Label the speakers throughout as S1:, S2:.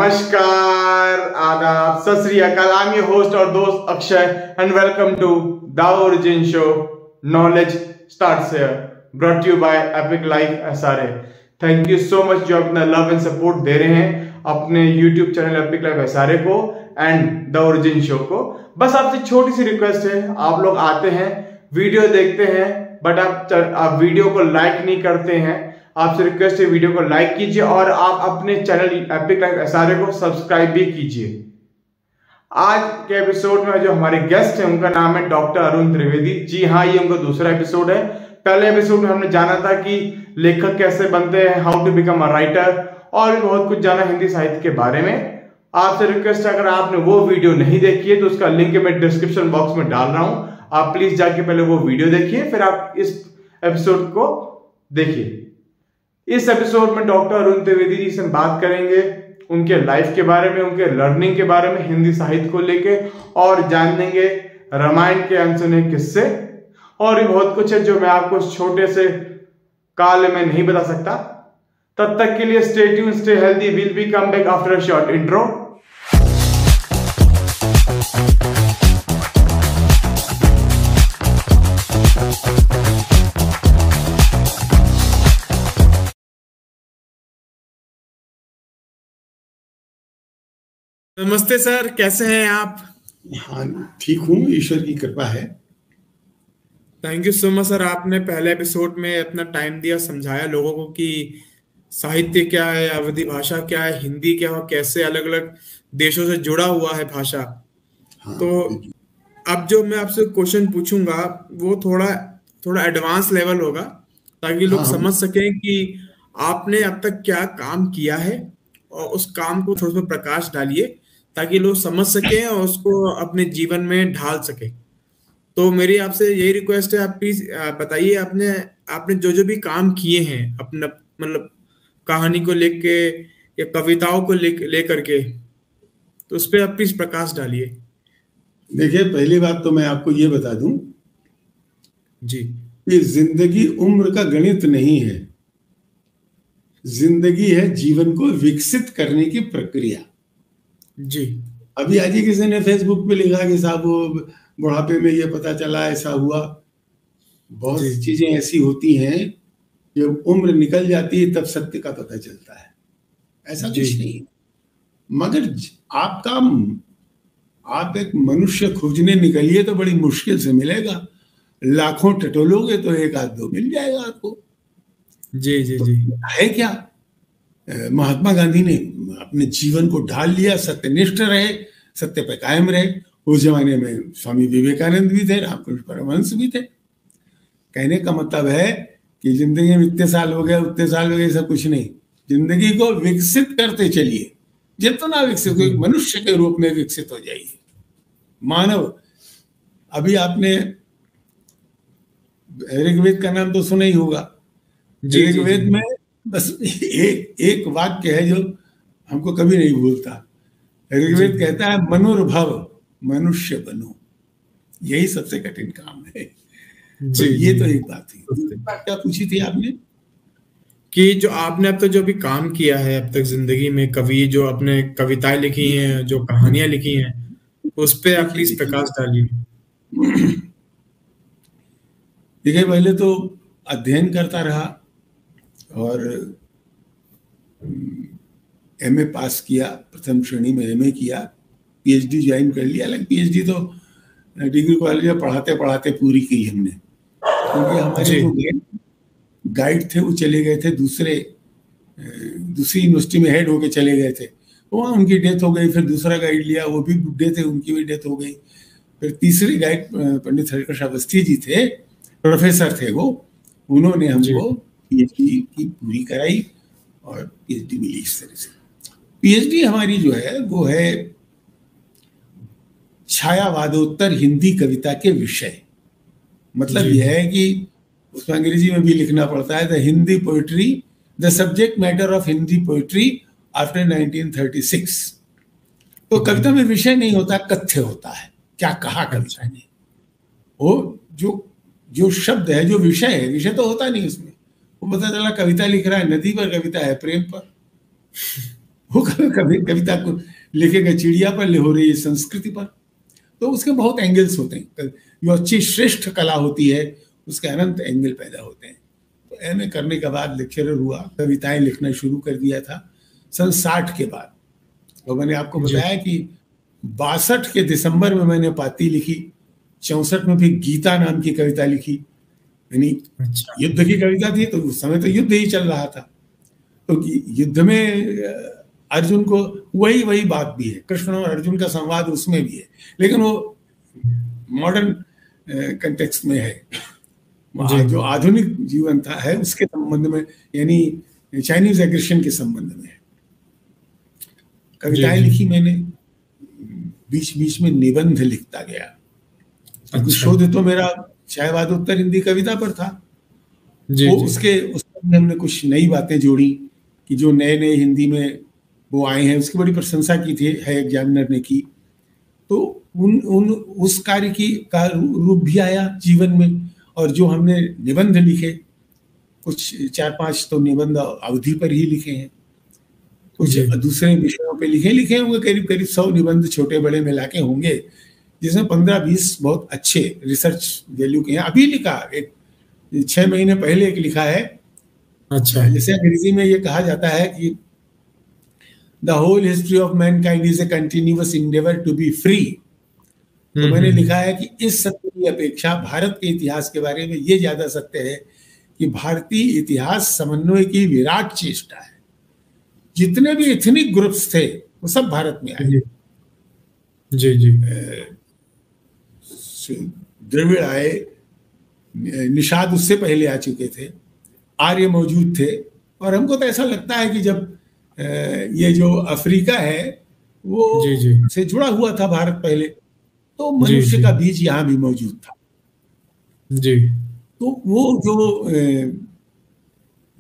S1: नमस्कार, आदाब, सत श्री अकाल। आई एम योर होस्ट और दोस्त Akshay and welcome to the Origin Show. Knowledge starts here, brought you by Epic Life SRA. Thank you so much जो अपना लव एंड सपोर्ट दे रहे हैं अपने YouTube channel Epic Life SRA को and the Origin Show को। बस आपसे छोटी सी रिक्वेस्ट है, आप लोग आते हैं, वीडियो देखते हैं, बट आप वीडियो को लाइक नहीं करते हैं। आपसे रिक्वेस्ट है वीडियो को लाइक कीजिए और आप अपने चैनल एपिक लाइफ एसआरए को सब्सक्राइब भी कीजिए। आज के एपिसोड में जो हमारे गेस्ट हैं उनका नाम है डॉक्टर अरुण त्रिवेदी। जी हाँ, ये उनका दूसरा एपिसोड है। पहले एपिसोड में हमने जाना था कि लेखक कैसे बनते हैं, how to become a writer, और भी बहुत कुछ जाना हिंदी साहित्य के बारे में। आपसे रिक्वेस्ट है, अगर आपने वो वीडियो नहीं देखी है तो उसका लिंक मैं डिस्क्रिप्शन बॉक्स में डाल रहा हूं। आप प्लीज जाके पहले वो वीडियो देखिए, फिर आप इस एपिसोड को देखिए। इस एपिसोड में डॉक्टर अरुण त्रिवेदी जी से बात करेंगे उनके लाइफ के बारे में, उनके लर्निंग के बारे में, हिंदी साहित्य को लेके, और जान लेंगे रामायण के अनसुने किस्से और भी बहुत कुछ है जो मैं आपको इस छोटे से काल में नहीं बता सकता। तब तक के लिए stay tune, stay healthy. Will be come back after a short intro. नमस्ते सर, कैसे हैं आप?
S2: हाँ, ठीक हूँ, ईश्वर की कृपा है।
S1: Thank you so much sir. आपने पहले एपिसोड में अपना टाइम दिया, समझाया लोगों को कि साहित्य क्या है, अवधी भाषा क्या है, हिंदी क्या है, कैसे अलग अलग देशों से जुड़ा हुआ है भाषा।
S2: हाँ,
S1: तो अब जो मैं आपसे क्वेश्चन पूछूंगा वो थोड़ा एडवांस लेवल होगा, ताकि लोग समझ सकें कि आपने अब तक क्या काम किया है, और उस काम को थोड़ा सा प्रकाश डालिए ताकि लोग समझ सकें और उसको अपने जीवन में ढाल सके। तो मेरी आपसे यही रिक्वेस्ट है, आप प्लीज बताइए आपने जो भी काम किए हैं अपना, मतलब कहानी को लेके या कविताओं को लेकर के, तो उस पर आप प्लीज प्रकाश डालिए।
S2: देखिए, पहली बात तो मैं आपको ये बता दूं
S1: जी
S2: कि जिंदगी उम्र का गणित नहीं है। जिंदगी है जीवन को विकसित करने की प्रक्रिया।
S1: जी।
S2: अभी आज ही किसी ने फेसबुक पे लिखा कि साहब वो बुढ़ापे में ये पता चला, ऐसा हुआ। बहुत सी चीजें ऐसी होती हैं, जब उम्र निकल जाती है तब सत्य का पता चलता है। ऐसा कुछ नहीं, मगर आप एक मनुष्य खोजने निकलिए तो बड़ी मुश्किल से मिलेगा। लाखों टटोलोगे तो एक आध दो मिल जाएगा आपको।
S1: जी जी
S2: तो
S1: जी।
S2: है क्या, महात्मा गांधी ने अपने जीवन को ढाल लिया, सत्यनिष्ठ रहे, सत्य पे कायम रहे। उस जमाने में स्वामी विवेकानंद भी थे, रामकृष्ण परमहंस भी थे। कहने का मतलब है कि जिंदगी में इतने साल हो गए, उतने साल हो गए, सब कुछ नहीं। जिंदगी को विकसित करते चलिए, जितना विकसित हो, मनुष्य के रूप में विकसित हो जाइए। मानव, अभी आपने ऋग्वेद का नाम तो सुना ही होगा। ऋग्वेद में बस एक वाक्य है जो हमको कभी नहीं भूलता। ऋग्वेद कहता है मनुर्भव, मनुष्य बनो। यही सबसे कठिन काम है। तो ये तो एक बात थी। क्या पूछी थी आपने?
S1: कि जो आपने अब तक जो भी काम किया है अब तक जिंदगी में, कवि जो अपने कविताएं लिखी हैं, जो कहानियां लिखी हैं, उस पे आप प्लीज प्रकाश डालिए।
S2: देखिए, पहले तो अध्ययन करता रहा और एमए पास किया, प्रथम श्रेणी में एमए किया, पीएचडी ज्वाइन कर लिया। लेकिन पीएचडी तो डिग्री कॉलेज में पढ़ाते पढ़ाते पूरी की हमने, क्योंकि हमारे जो गाइड थे वो चले गए थे, दूसरी यूनिवर्सिटी में हेड होके चले गए थे। वहाँ उनकी डेथ हो गई। फिर दूसरा गाइड लिया, वो भी बुढ़े थे, उनकी भी डेथ हो गई। फिर तीसरे गाइड पंडित हरिकृष्ण अवस्थी जी थे, प्रोफेसर थे वो। उन्होंने हमको पीएचडी की पूरी कराई और पीएचडी मिली इस तरह से। पीएचडी हमारी जो है वो है छायावादोत्तर हिंदी कविता के विषय। मतलब यह है कि उसमें अंग्रेजी में भी लिखना पड़ता है, the Hindi poetry, the subject matter of Hindi poetry after 1936। तो कविता में विषय नहीं होता, कथ्य होता है, क्या कहा कविता ने। वो जो शब्द है, जो विषय है, विषय तो होता नहीं उसमें। वो पता चला कविता लिख रहा है, नदी पर कविता है, प्रेम पर। वो कभी कविता को लिखेगा चिड़िया पर, लिहोरे ये संस्कृति पर। तो उसके बहुत एंगल्स होते हैं। जो अच्छी श्रेष्ठ कला होती है उसके अनंत एंगल पैदा होते हैं। तो एमए करने के बाद लेक्चरर हुआ, कविताएं लिखना शुरू कर दिया था सन 60 के बाद। तो मैंने आपको बताया कि 62 के दिसंबर में मैंने पाती लिखी, 64 में फिर गीता नाम की कविता लिखी, यानी युद्ध की कविता थी। तो उस समय तो युद्ध ही चल रहा था। तो युद्ध में अर्जुन को वही बात भी है, कृष्ण और अर्जुन का संवाद उसमें भी है, लेकिन वो मॉडर्न कंटेक्स्ट में है। जो आधुनिक जीवन था है उसके संबंध में, यानी चाइनीज एग्रेशन के संबंध में है। कविताएं लिखी मैंने, बीच बीच में निबंध लिखता गया। शोध तो मेरा क्षयवादोत्तर हिंदी कविता पर था। उसमें हमने कुछ नई बातें जोड़ी कि जो नए नए हिंदी में वो आए हैं, उसकी बड़ी प्रशंसा की थी है एग्जामिनर ने की। तो उस कार्य का रूप भी आया जीवन में। और जो हमने निबंध लिखे, कुछ 4-5 तो निबंध अवधि पर ही लिखे हैं, कुछ दूसरे विषयों पे लिखे होंगे, करीब 100 निबंध छोटे बड़े मिला के होंगे, जिसमें 15-20 बहुत अच्छे रिसर्च वैल्यू के हैं। अभी लिखा, एक 6 महीने पहले एक लिखा है। अच्छा, जैसे अंग्रेजी में ये कहा जाता है कि the whole history of mankind is a continuous endeavour to be free. तो मैंने लिखा है कि इस सत्य की अपेक्षा भारत के इतिहास के बारे में ये ज्यादा सत्य है कि भारतीय इतिहास समन्वय की विराट चेष्टा है। जितने भी एथनिक ग्रुप्स थे वो सब भारत में आए। जी। द्रविड़ आए, निषाद उससे पहले आ चुके थे, आर्य मौजूद थे। और हमको तो ऐसा लगता है कि जब ये जो अफ्रीका है वो से जुड़ा हुआ था भारत पहले, तो मनुष्य का बीज यहाँ भी मौजूद था। तो वो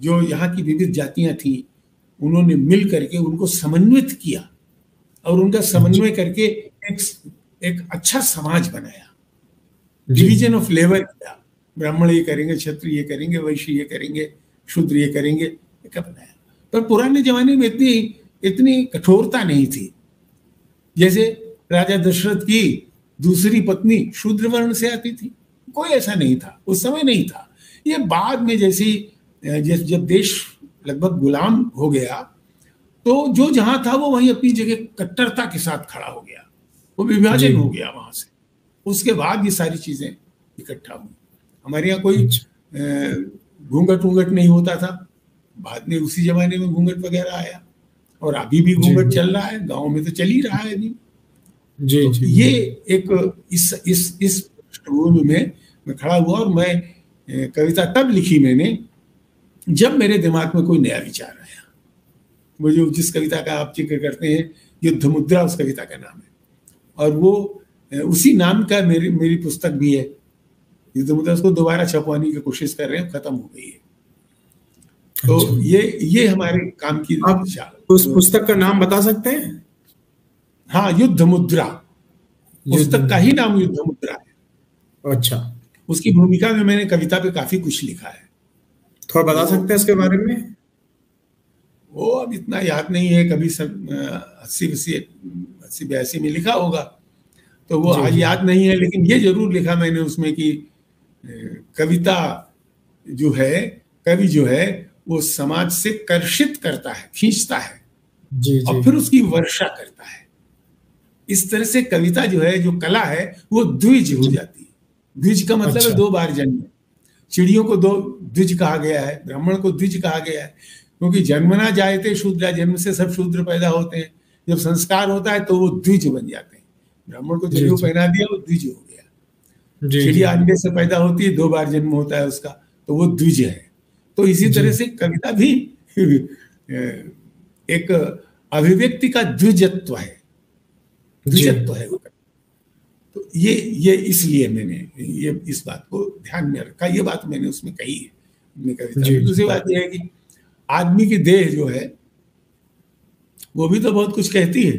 S2: जो यहाँ की विविध जातियां थी, उन्होंने मिल करके उनको समन्वित किया और उनका समन्वय करके एक अच्छा समाज बनाया। डिवीजन ऑफ लेबर किया, ब्राह्मण ये करेंगे, क्षत्रिय ये करेंगे, वैश्य ये करेंगे, शूद्र ये करेंगे, एक बनाया। पर पुराने जमाने में इतनी कठोरता नहीं थी। जैसे राजा दशरथ की दूसरी पत्नी शूद्र वर्ण से आती थी, कोई ऐसा नहीं था, उस समय नहीं था। ये बाद में जब देश लगभग गुलाम हो गया, तो जो जहां था वो वहीं अपनी जगह कट्टरता के साथ खड़ा हो गया, वो विभाजन हो गया वहां से। उसके बाद ये सारी चीजें इकट्ठा हुई। हमारे यहाँ कोई घूंघट वूंघट नहीं होता था, बाद में उसी जमाने में घूंघट वगैरह आया, और अभी भी घूंघट चल रहा है, गांव में तो चल ही रहा है अभी। तो ये एक इस पृष्ठभूमि में मैं खड़ा हुआ। और मैं कविता तब लिखी मैंने जब मेरे दिमाग में कोई नया विचार आया। वो जो जिस कविता का आप जिक्र करते हैं, युद्ध मुद्रा उस कविता का नाम है, और वो उसी नाम का मेरी पुस्तक भी है युद्ध मुद्रा। उसको दोबारा छपवाने की कोशिश कर रहे हैं, खत्म हो गई है। तो ये हमारे काम की।
S1: आप उस पुस्तक का नाम बता सकते हैं?
S2: हाँ, युद्ध मुद्रा, पुस्तक का ही नाम युद्ध मुद्रा है।
S1: अच्छा,
S2: उसकी भूमिका में मैंने कविता पे काफी कुछ लिखा है।
S1: थोड़ा बता सकते हैं इसके बारे में?
S2: वो अब इतना याद नहीं है, कभी 80-82 में लिखा होगा, तो वो आज याद नहीं है। लेकिन ये जरूर लिखा मैंने उसमें कि कविता जो है, कवि जो है वो समाज से कर्षित करता है, खींचता है, और फिर उसकी वर्षा करता है। इस तरह से कविता जो है, जो कला है, वो द्विज हो जाती है। द्विज का मतलब है 2 बार जन्म। चिड़ियों को द्विज कहा गया है, ब्राह्मण को द्विज कहा गया है, क्योंकि जन्मना जायते शूद्र, जन्म से सब शूद्र पैदा होते हैं। जब संस्कार होता है तो वो द्विज बन जाते हैं। ब्राह्मण को जनेऊ पहना दिया, वो द्विज हो गया। चिड़िया अंडे से पैदा होती है, 2 बार जन्म होता है उसका, तो वो द्विज है। तो इसी तरह से कविता भी एक अभिव्यक्ति का द्विजत्व है, द्विजत्व है। तो ये इसलिए मैंने ये इस बात को ध्यान में रखा। ये बात मैंने उसमें कही है अपनी कविता में। दूसरी बात यह है कि आदमी की देह जो है वो भी तो बहुत कुछ कहती है,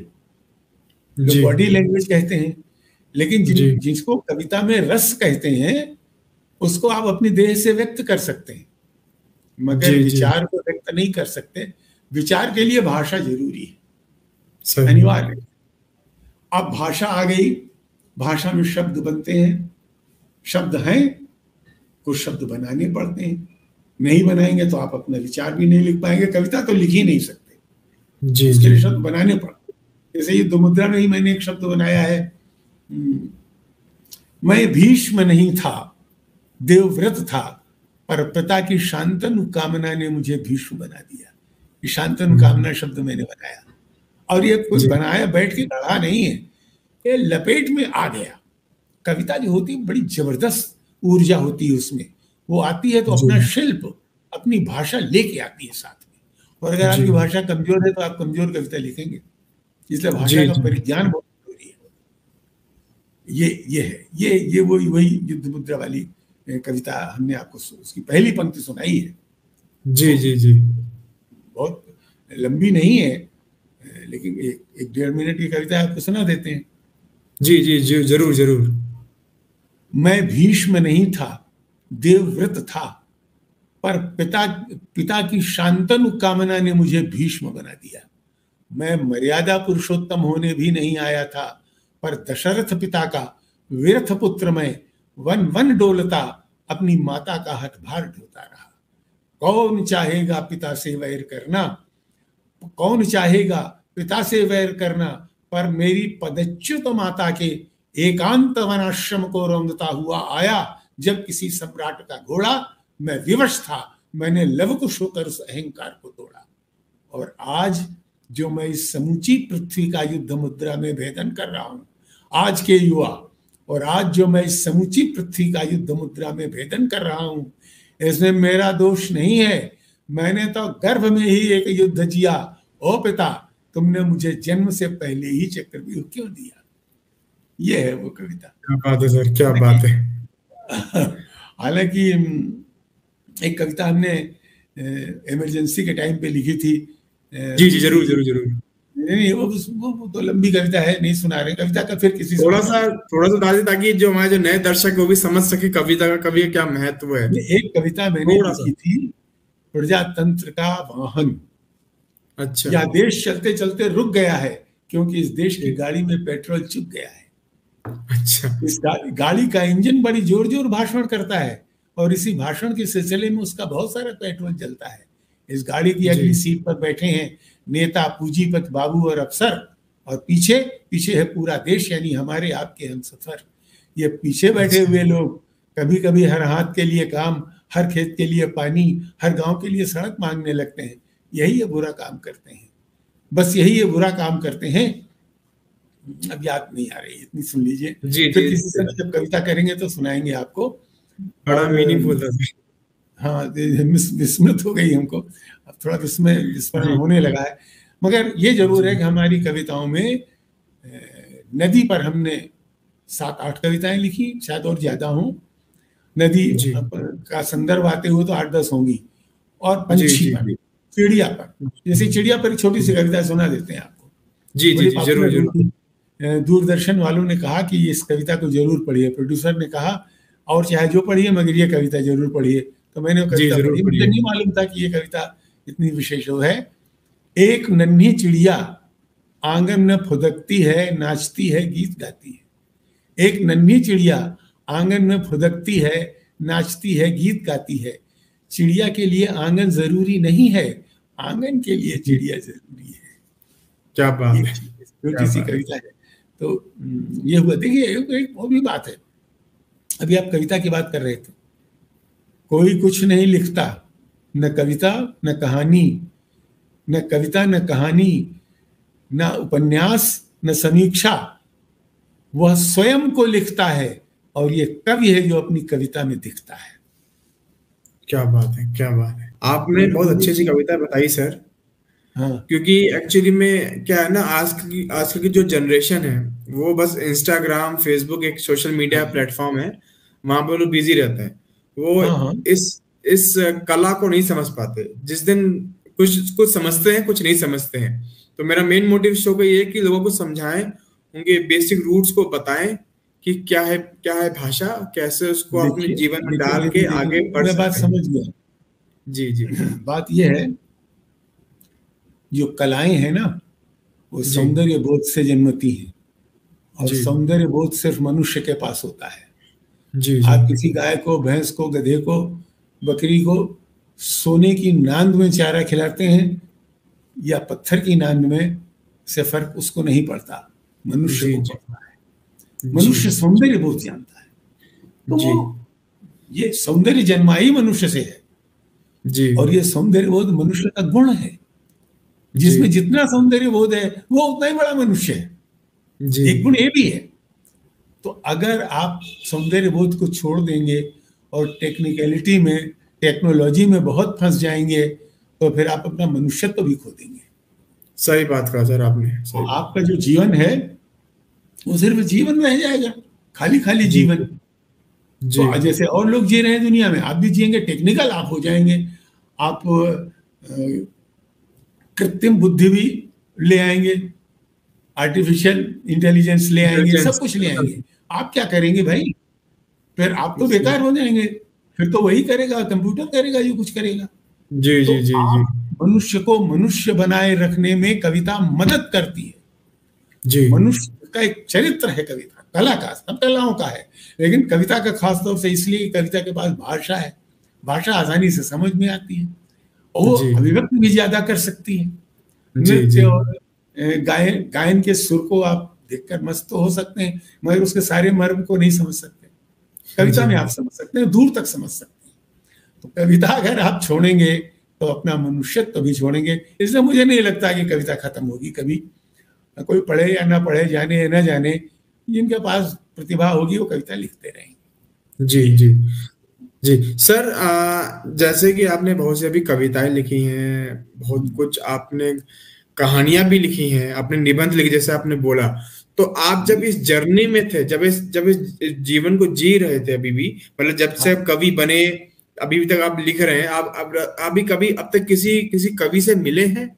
S2: जो बॉडी लैंग्वेज कहते हैं। लेकिन जिसको कविता में रस कहते हैं, उसको आप अपनी देह से व्यक्त कर सकते हैं, मगर विचार को व्यक्त नहीं कर सकते। विचार के लिए भाषा जरूरी है। अनिवार्य। अब भाषा आ गई, भाषा में शब्द बनते हैं, शब्द हैं, कुछ शब्द बनाने पड़ते हैं। नहीं बनाएंगे तो आप अपना विचार भी नहीं लिख पाएंगे, कविता तो लिख ही नहीं सकते जी, उसके लिए शब्द बनाने पड़ते। जैसे ये दो मुद्रा में ही मैंने एक शब्द बनाया है, मैं भीष्म नहीं था, देवव्रत था, पर पिता की शांतनु कामना ने मुझे भीष्म बना दिया। ये शांतनु कामना शब्द मैंने बनाया, और ये कुछ बनाया बैठ के गढ़ा नहीं है, ये लपेट में आ गया। कविता जो होती है बड़ी जबरदस्त ऊर्जा होती है उसमें, वो आती है तो अपना शिल्प, अपनी भाषा लेके आती है साथ में। और अगर आपकी भाषा कमजोर है तो आप कमजोर कविता लिखेंगे, इसलिए भाषा का परिज्ञान बहुत जरूरी है। ये है, ये वही युद्ध मुद्रा वाली कविता हमने आपको उसकी पहली पंक्ति सुनाई है।
S1: जी जी जी,
S2: बहुत लंबी नहीं है, लेकिन एक 1.5 मिनट की कविता आपको सुना देते हैं।
S1: जी जी जी, जरूर जरूर।
S2: मैं भीष्म नहीं था, देवव्रत था, पर पिता की शांतनु कामना ने मुझे भीष्म बना दिया। मैं मर्यादा पुरुषोत्तम होने भी नहीं आया था, पर दशरथ पिता का व्यर्थ पुत्र मैं वन वन डोलता अपनी माता का हठभार ढोता रहा। कौन चाहेगा पिता से वैर करना, कौन चाहेगा पिता से वैर करना, पर मेरी पदच्युत माता के एकांत वनाश्रम को रौंदता हुआ आया जब किसी सम्राट का घोड़ा। मैं विवश था, मैंने लवकुश होकर उस अहंकार को तोड़ा। और आज जो मैं इस समूची पृथ्वी का युद्ध मुद्रा में भेदन कर रहा हूं, आज के युवा, और आज जो मैं इस समूची पृथ्वी का युद्ध मुद्रा में भेदन कर रहा हूं, इसमें मेरा दोष नहीं है। मैंने तो गर्भ में ही एक युद्ध जिया। ओ पिता, तुमने मुझे जन्म से पहले ही चक्रव्यूह क्यों दिया। ये है वो कविता।
S1: क्या बात है सर, क्या बात है।
S2: हालांकि एक कविता हमने इमरजेंसी के टाइम पे लिखी थी।
S1: जी जी, जरूर जरूर जरूर।
S2: नहीं, वो तो लंबी कविता है, नहीं सुना रहे कविता का, फिर किसी
S1: थोड़ा सा डाल, ताकि जो हमारे जो नए दर्शक वो भी समझ सके कविता का कवि क्या महत्व है।
S2: एक कविता मैंने लिखी थी, प्रजातंत्र का वाहन।
S1: अच्छा।
S2: या देश चलते चलते रुक गया है क्योंकि इस देश की गाड़ी में पेट्रोल चुक गया है।
S1: अच्छा।
S2: इस गाड़ी का इंजन बड़ी जोर जोर भाषण करता है, और इसी भाषण के सिलसिले में उसका बहुत सारा पेट्रोल जलता है। इस गाड़ी की अगली सीट पर बैठे हैं नेता, पूंजीपति, बाबू और अफसर, और पीछे है पूरा देश, यानी हमारे आपके हमसफर। ये पीछे बैठे हुए लोग कभी कभी हर हाथ के लिए काम, हर खेत के लिए पानी, हर गांव के लिए सड़क मांगने लगते हैं। यही ये बुरा काम करते हैं, बस यही ये बुरा काम करते हैं। अब याद नहीं आ रही, इतनी सुन लीजिए, फिर किसी समय जब कविता करेंगे तो सुनाएंगे आपको।
S1: बड़ा मीनिंगफुल था।
S2: हाँ, विस्मृत हो गई हमको, अब थोड़ा विस्मरण होने लगा है। मगर ये जरूर है कि हमारी कविताओं में नदी पर हमने 7-8 कविताएं लिखी, शायद और ज्यादा हों। नदी का संदर्भ आते हुए तो 8-10 होंगी। और पंछी पर, चिड़िया पर, जैसे चिड़िया पर छोटी सी कविता सुना देते हैं आपको।
S1: जी जी जरूर जरूर।
S2: दूरदर्शन वालों ने कहा कि इस कविता को जरूर पढ़िए, प्रोड्यूसर ने कहा और चाहे जो पढ़िए मगर ये कविता जरूर पढ़िए। तो मैंने कविता पढ़ी, मुझे नहीं मालूम था कि ये कविता इतनी विशेष है। एक नन्ही चिड़िया आंगन में फुदकती है, नाचती है, गीत गाती है। एक नन्ही चिड़िया आंगन में फुदकती है, नाचती है, गीत गाती है। चिड़िया के लिए आंगन जरूरी नहीं है, आंगन के लिए चिड़िया जरूरी है।
S1: क्या बात है,
S2: छोटी सी कविता है। तो ये हुआ। देखिए एक और भी बात है, अभी आप कविता की बात कर रहे थे। कोई कुछ नहीं लिखता, न कविता न कहानी, न कविता न कहानी, न उपन्यास न समीक्षा, वह स्वयं को लिखता है, और ये कवि है जो अपनी कविता में दिखता है।
S1: क्या बात है, क्या बात है। आपने बहुत अच्छी सी कविता बताई सर।
S2: हाँ,
S1: क्योंकि एक्चुअली में क्या है ना, आजकल की जो जनरेशन है वो बस इंस्टाग्राम, फेसबुक एक सोशल मीडिया प्लेटफॉर्म है, वहां पर वो बिजी रहता है। वो इस कला को नहीं समझ पाते। जिस दिन कुछ समझते हैं, कुछ नहीं समझते हैं। तो मेरा मेन मोटिव शो का ये है कि लोगों को समझाएं, उनके बेसिक रूट्स को बताएं कि क्या है भाषा, कैसे उसको अपने जीवन में डाल के आगे बढ़ सकते हैं।
S2: बात समझ गया।
S1: जी जी।
S2: बात ये है, जो कलाएं हैं ना, वो सौंदर्य बोध से जन्मती हैं, और
S3: जी।
S2: सौंदर्य बोध सिर्फ मनुष्य के पास होता है।
S3: जी
S2: आप किसी गाय को, भैंस को, गधे को, बकरी को सोने की नांद में चारा खिलाते हैं या पत्थर की नांद में, से फर्क उसको नहीं पड़ता, मनुष्य
S3: जी,
S2: को
S3: जी।
S2: पड़ता है। मनुष्य सौंदर्य बोध जानता है, तो
S3: जी।
S2: ये सौंदर्य जन्मा ही मनुष्य से है।
S3: जी।
S2: और ये सौंदर्य बोध मनुष्य का गुण है, जिसमें जितना सौंदर्य बोध है वो उतना ही बड़ा मनुष्य है।
S3: जी।
S2: एक गुण ये भी है। तो अगर आप सौंदर्य बोध को छोड़ देंगे और टेक्निकलिटी में, टेक्नोलॉजी में बहुत फंस जाएंगे, तो फिर आप अपना मनुष्यत्व भी खो देंगे।
S3: सही बात कहा सर आपने। सही।
S2: आपका जो जीवन है वो सिर्फ जीवन रह जाएगा, खाली खाली जीवन। तो जैसे और लोग जी रहे हैं दुनिया में, आप भी जिएंगे, टेक्निकल आप हो जाएंगे, आप कृत्रिम बुद्धि भी ले आएंगे, आर्टिफिशियल इंटेलिजेंस ले आएंगे, सब कुछ ले आएंगे। आप क्या करेंगे भाई? फिर आप तो बेकार हो जाएंगे, फिर तो वही करेगा, कंप्यूटर करेगा जो कुछ करेगा।
S3: जी जी जी जी।
S2: मनुष्य को मनुष्य बनाए रखने में कविता मदद करती है।
S3: जी।
S2: मनुष्य का एक चरित्र है कविता, कला का, सब कलाओं का है, लेकिन कविता का खास तौर से इसलिए कविता के पास भाषा है, भाषा आसानी से समझ में आती है, और वो अभिव्यक्ति भी ज्यादा कर सकती है। नृत्य और गायन के सुर को आप देखकर मस्त तो हो सकते हैं, मगर उसके सारे मर्म को नहीं समझ सकते। कविता में आप समझ सकते हैं, दूर तक समझ सकते हैं। तो कविता अगर आप छोड़ेंगे तो अपना मनुष्यत्व तो भी छोड़ेंगे। इसलिए मुझे नहीं लगता कि कविता खत्म होगी कभी। कोई पढ़े या ना पढ़े, जाने या ना जाने, जिनके पास प्रतिभा होगी वो कविता लिखते रहेंगे।
S3: जी जी जी। सर जैसे कि आपने बहुत सी अभी कविताएं लिखी हैं, बहुत कुछ आपने कहानियां भी लिखी हैं, आपने निबंध लिखे जैसे आपने बोला, तो आप जब इस जर्नी में थे, जब इस जीवन को जी रहे थे, अभी भी मतलब जब से आप कवि बने अभी तक आप लिख रहे हैं, आप भी कभी अब तक किसी कवि से मिले हैं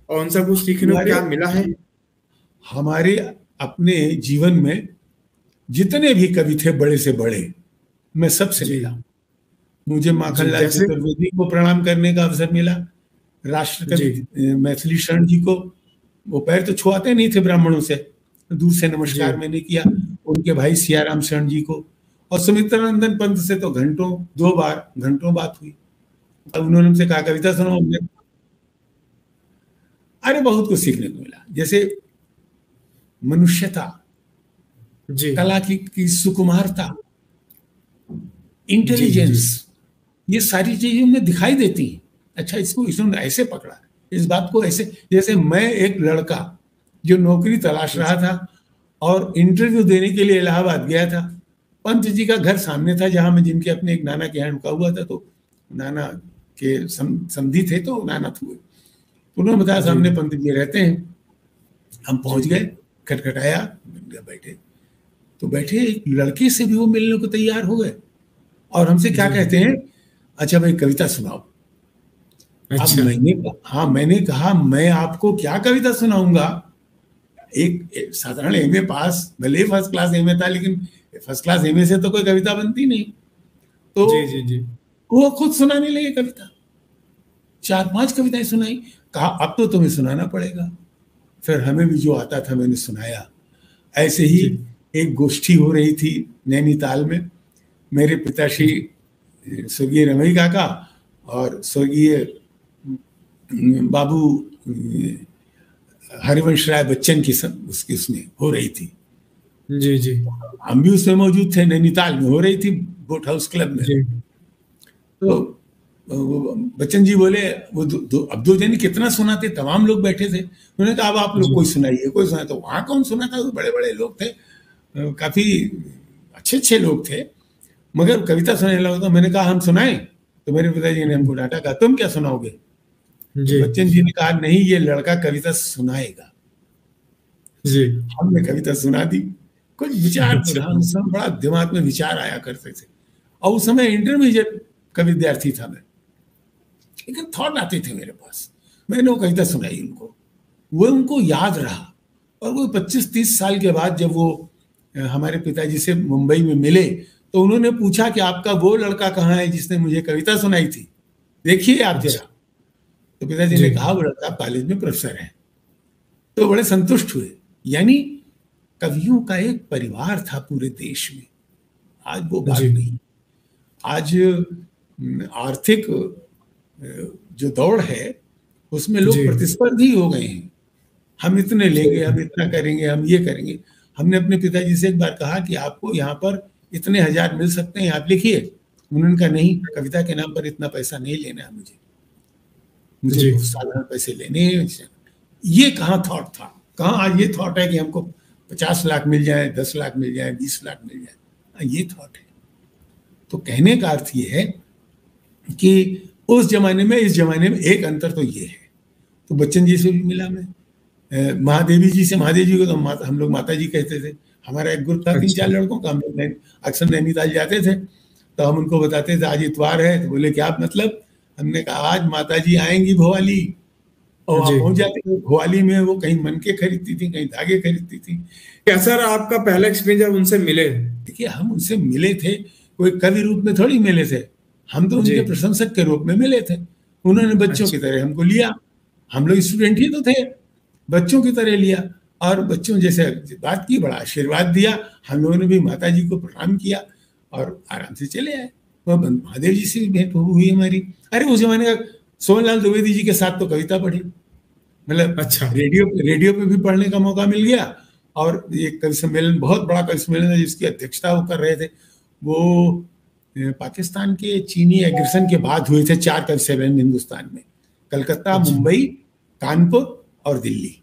S3: और उनसे कुछ सीखने को क्या मिला है?
S2: हमारे अपने जीवन में जितने भी कवि थे बड़े से बड़े, मैं सबसे मिला। मुझे माखनलाल चतुर्वेदी को प्रणाम करने का अवसर मिला, राष्ट्रकवि मैथिली शरण जी को, वो पैर तो छुआते नहीं थे ब्राह्मणों से, दूर से नमस्कार मैंने किया। उनके भाई सियाराम शरण जी को, और सुमित्रानंदन पंत से तो दो बार घंटों बात हुई। तब उन्होंने हमसे कहा कविता सुनो। अरे बहुत कुछ सीखने को मिला, जैसे मनुष्यता, कला की सुकुमारता, इंटेलिजेंस, ये सारी चीजें उन्हें दिखाई देती हैं। अच्छा, इसको इसने ऐसे पकड़ा, इस बात को ऐसे। जैसे मैं एक लड़का जो नौकरी तलाश रहा था और इंटरव्यू देने के लिए इलाहाबाद गया था, पंत जी का घर सामने था, जहां मैं जिनके अपने एक नाना के यहाँ रुका हुआ था, तो नाना के समधी थे, तो नाना थे। उन्होंने बताया सामने पंत जी रहते हैं। हम पहुंच गए, खटखटाया, बैठे, तो बैठे एक लड़के से भी वो मिलने को तैयार हो गए, और हमसे क्या कहते हैं, अच्छा भाई कविता सुनाओ। अच्छा। अब मैंने कहा मैं आपको क्या कविता सुनाऊंगा, एक साधारण एमए पास, भले फर्स्ट क्लास एमए था, लेकिन फर्स्ट क्लास एमए से तो कोई कविता बनती नहीं। तो जी। वो खुद सुनाने लगे कविता, 4-5 कविताएं सुनाई। कहा अब तो तुम्हें सुनाना पड़ेगा। फिर हमें भी जो आता था मैंने सुनाया। ऐसे ही एक गोष्ठी हो रही थी नैनीताल में, मेरे पिताश्री स्वर्गीय रमई काका और स्वर्गीय बाबू हरिवंश राय बच्चन की उसकी उसमें हो रही थी।
S3: जी जी।
S2: हम भी उसमें मौजूद थे, नैनीताल में हो रही थी, बोट हाउस क्लब में। तो बच्चन जी बोले, वो अब दो जने कितना सुनाते, तमाम लोग बैठे थे। उन्होंने कहा अब आप लोग कोई सुनाइए, कोई सुना। तो वहां कौन सुना था, बड़े बड़े लोग थे, काफी अच्छे लोग थे, मगर कविता सुनाने लगा। तो मैंने कहा हम सुनाएं, तो मेरे पिताजी ने हमको डांटा, कहा तुम क्या सुनाओगे? तो बच्चन जी ने कहा नहीं, ये लड़का कविता सुनाएगा। जी। हमने कविता सुना दी। कुछ विचार बड़ा दिमाग में विचार आया करते थे, और उस समय इंटरमीडिएट का विद्यार्थी था मैं, लेकिन थॉट आते थे मेरे पास। मैंने वो कविता सुनाई उनको, वो उनको याद रहा। और वो 25-30 साल के बाद जब वो हमारे पिताजी से मुंबई में मिले, तो उन्होंने पूछा कि आपका वो लड़का कहाँ है जिसने मुझे कविता सुनाई थी, देखिए आप जरा। तो पिताजी ने कहा वो लड़का कॉलेज में प्रोफेसर है। तो बड़े संतुष्ट हुए। यानी कवियों का एक परिवार था पूरे देश में। आज वो बात नहीं। आज आर्थिक जो दौड़ है उसमें लोग प्रतिस्पर्धी हो गए हैं। हम इतने लेंगे, हम इतना करेंगे, हम ये करेंगे। हमने अपने पिताजी से एक बार कहा कि आपको यहाँ पर इतने हजार मिल सकते हैं, आप लिखिए। उन्होंने कहा नहीं, कविता के नाम पर इतना पैसा नहीं लेना है मुझे साधारण पैसे लेने हैं। ये कहाँ थॉट था? कहाँ आज ये थॉट है कि हमको 50 लाख मिल जाए, 10 लाख मिल जाए, 20 लाख मिल जाए? ये थॉट है। तो कहने का अर्थ ये है कि उस जमाने में इस जमाने में एक अंतर तो ये है। तो बच्चन जी से भी मिला मैं, महादेवी जी से। महादेवी जी को तो हम लोग माता जी कहते थे। हमारा एक ग्रुप था 3-4 लड़कों का, हम लोग अक्सर नैनीताल जाते थे, तो हम उनको बताते थे आज इतवार है। तो बोले क्या मतलब? हमने कहा आज माता जी आएंगी भोवाली। और वहाँ पहुंच जाते थे। भोवाली में वो कहीं मनके खरीदती थी, कहीं धागे खरीदती थी।
S3: क्या सर आपका पहला एक्सपीरियंस जब उनसे मिले?
S2: देखिए, हम उनसे मिले थे, कोई कवि रूप में थोड़ी मिले थे, हम तो उनके प्रशंसक के रूप में मिले थे। उन्होंने बच्चों की तरह हमको लिया। हम लोग स्टूडेंट ही तो थे, बच्चों की तरह लिया और बच्चों जैसे बात की, बड़ा आशीर्वाद दिया। हम लोगों ने भी माता जी को प्रणाम किया और आराम से चले आए। वह महादेव जी से भी भेंट हुई हमारी। अरे उस जमाने का सोहनलाल द्विवेदी जी के साथ तो कविता पढ़ी, मतलब रेडियो पे भी पढ़ने का मौका मिल गया। और एक कवि सम्मेलन, बहुत बड़ा कवि सम्मेलन है जिसकी अध्यक्षता वो कर रहे थे, वो पाकिस्तान के चीनी एग्रेशन के बाद हुए थे। 4 कवि सम्मेलन हिंदुस्तान में, कलकत्ता, मुंबई, कानपुर और दिल्ली।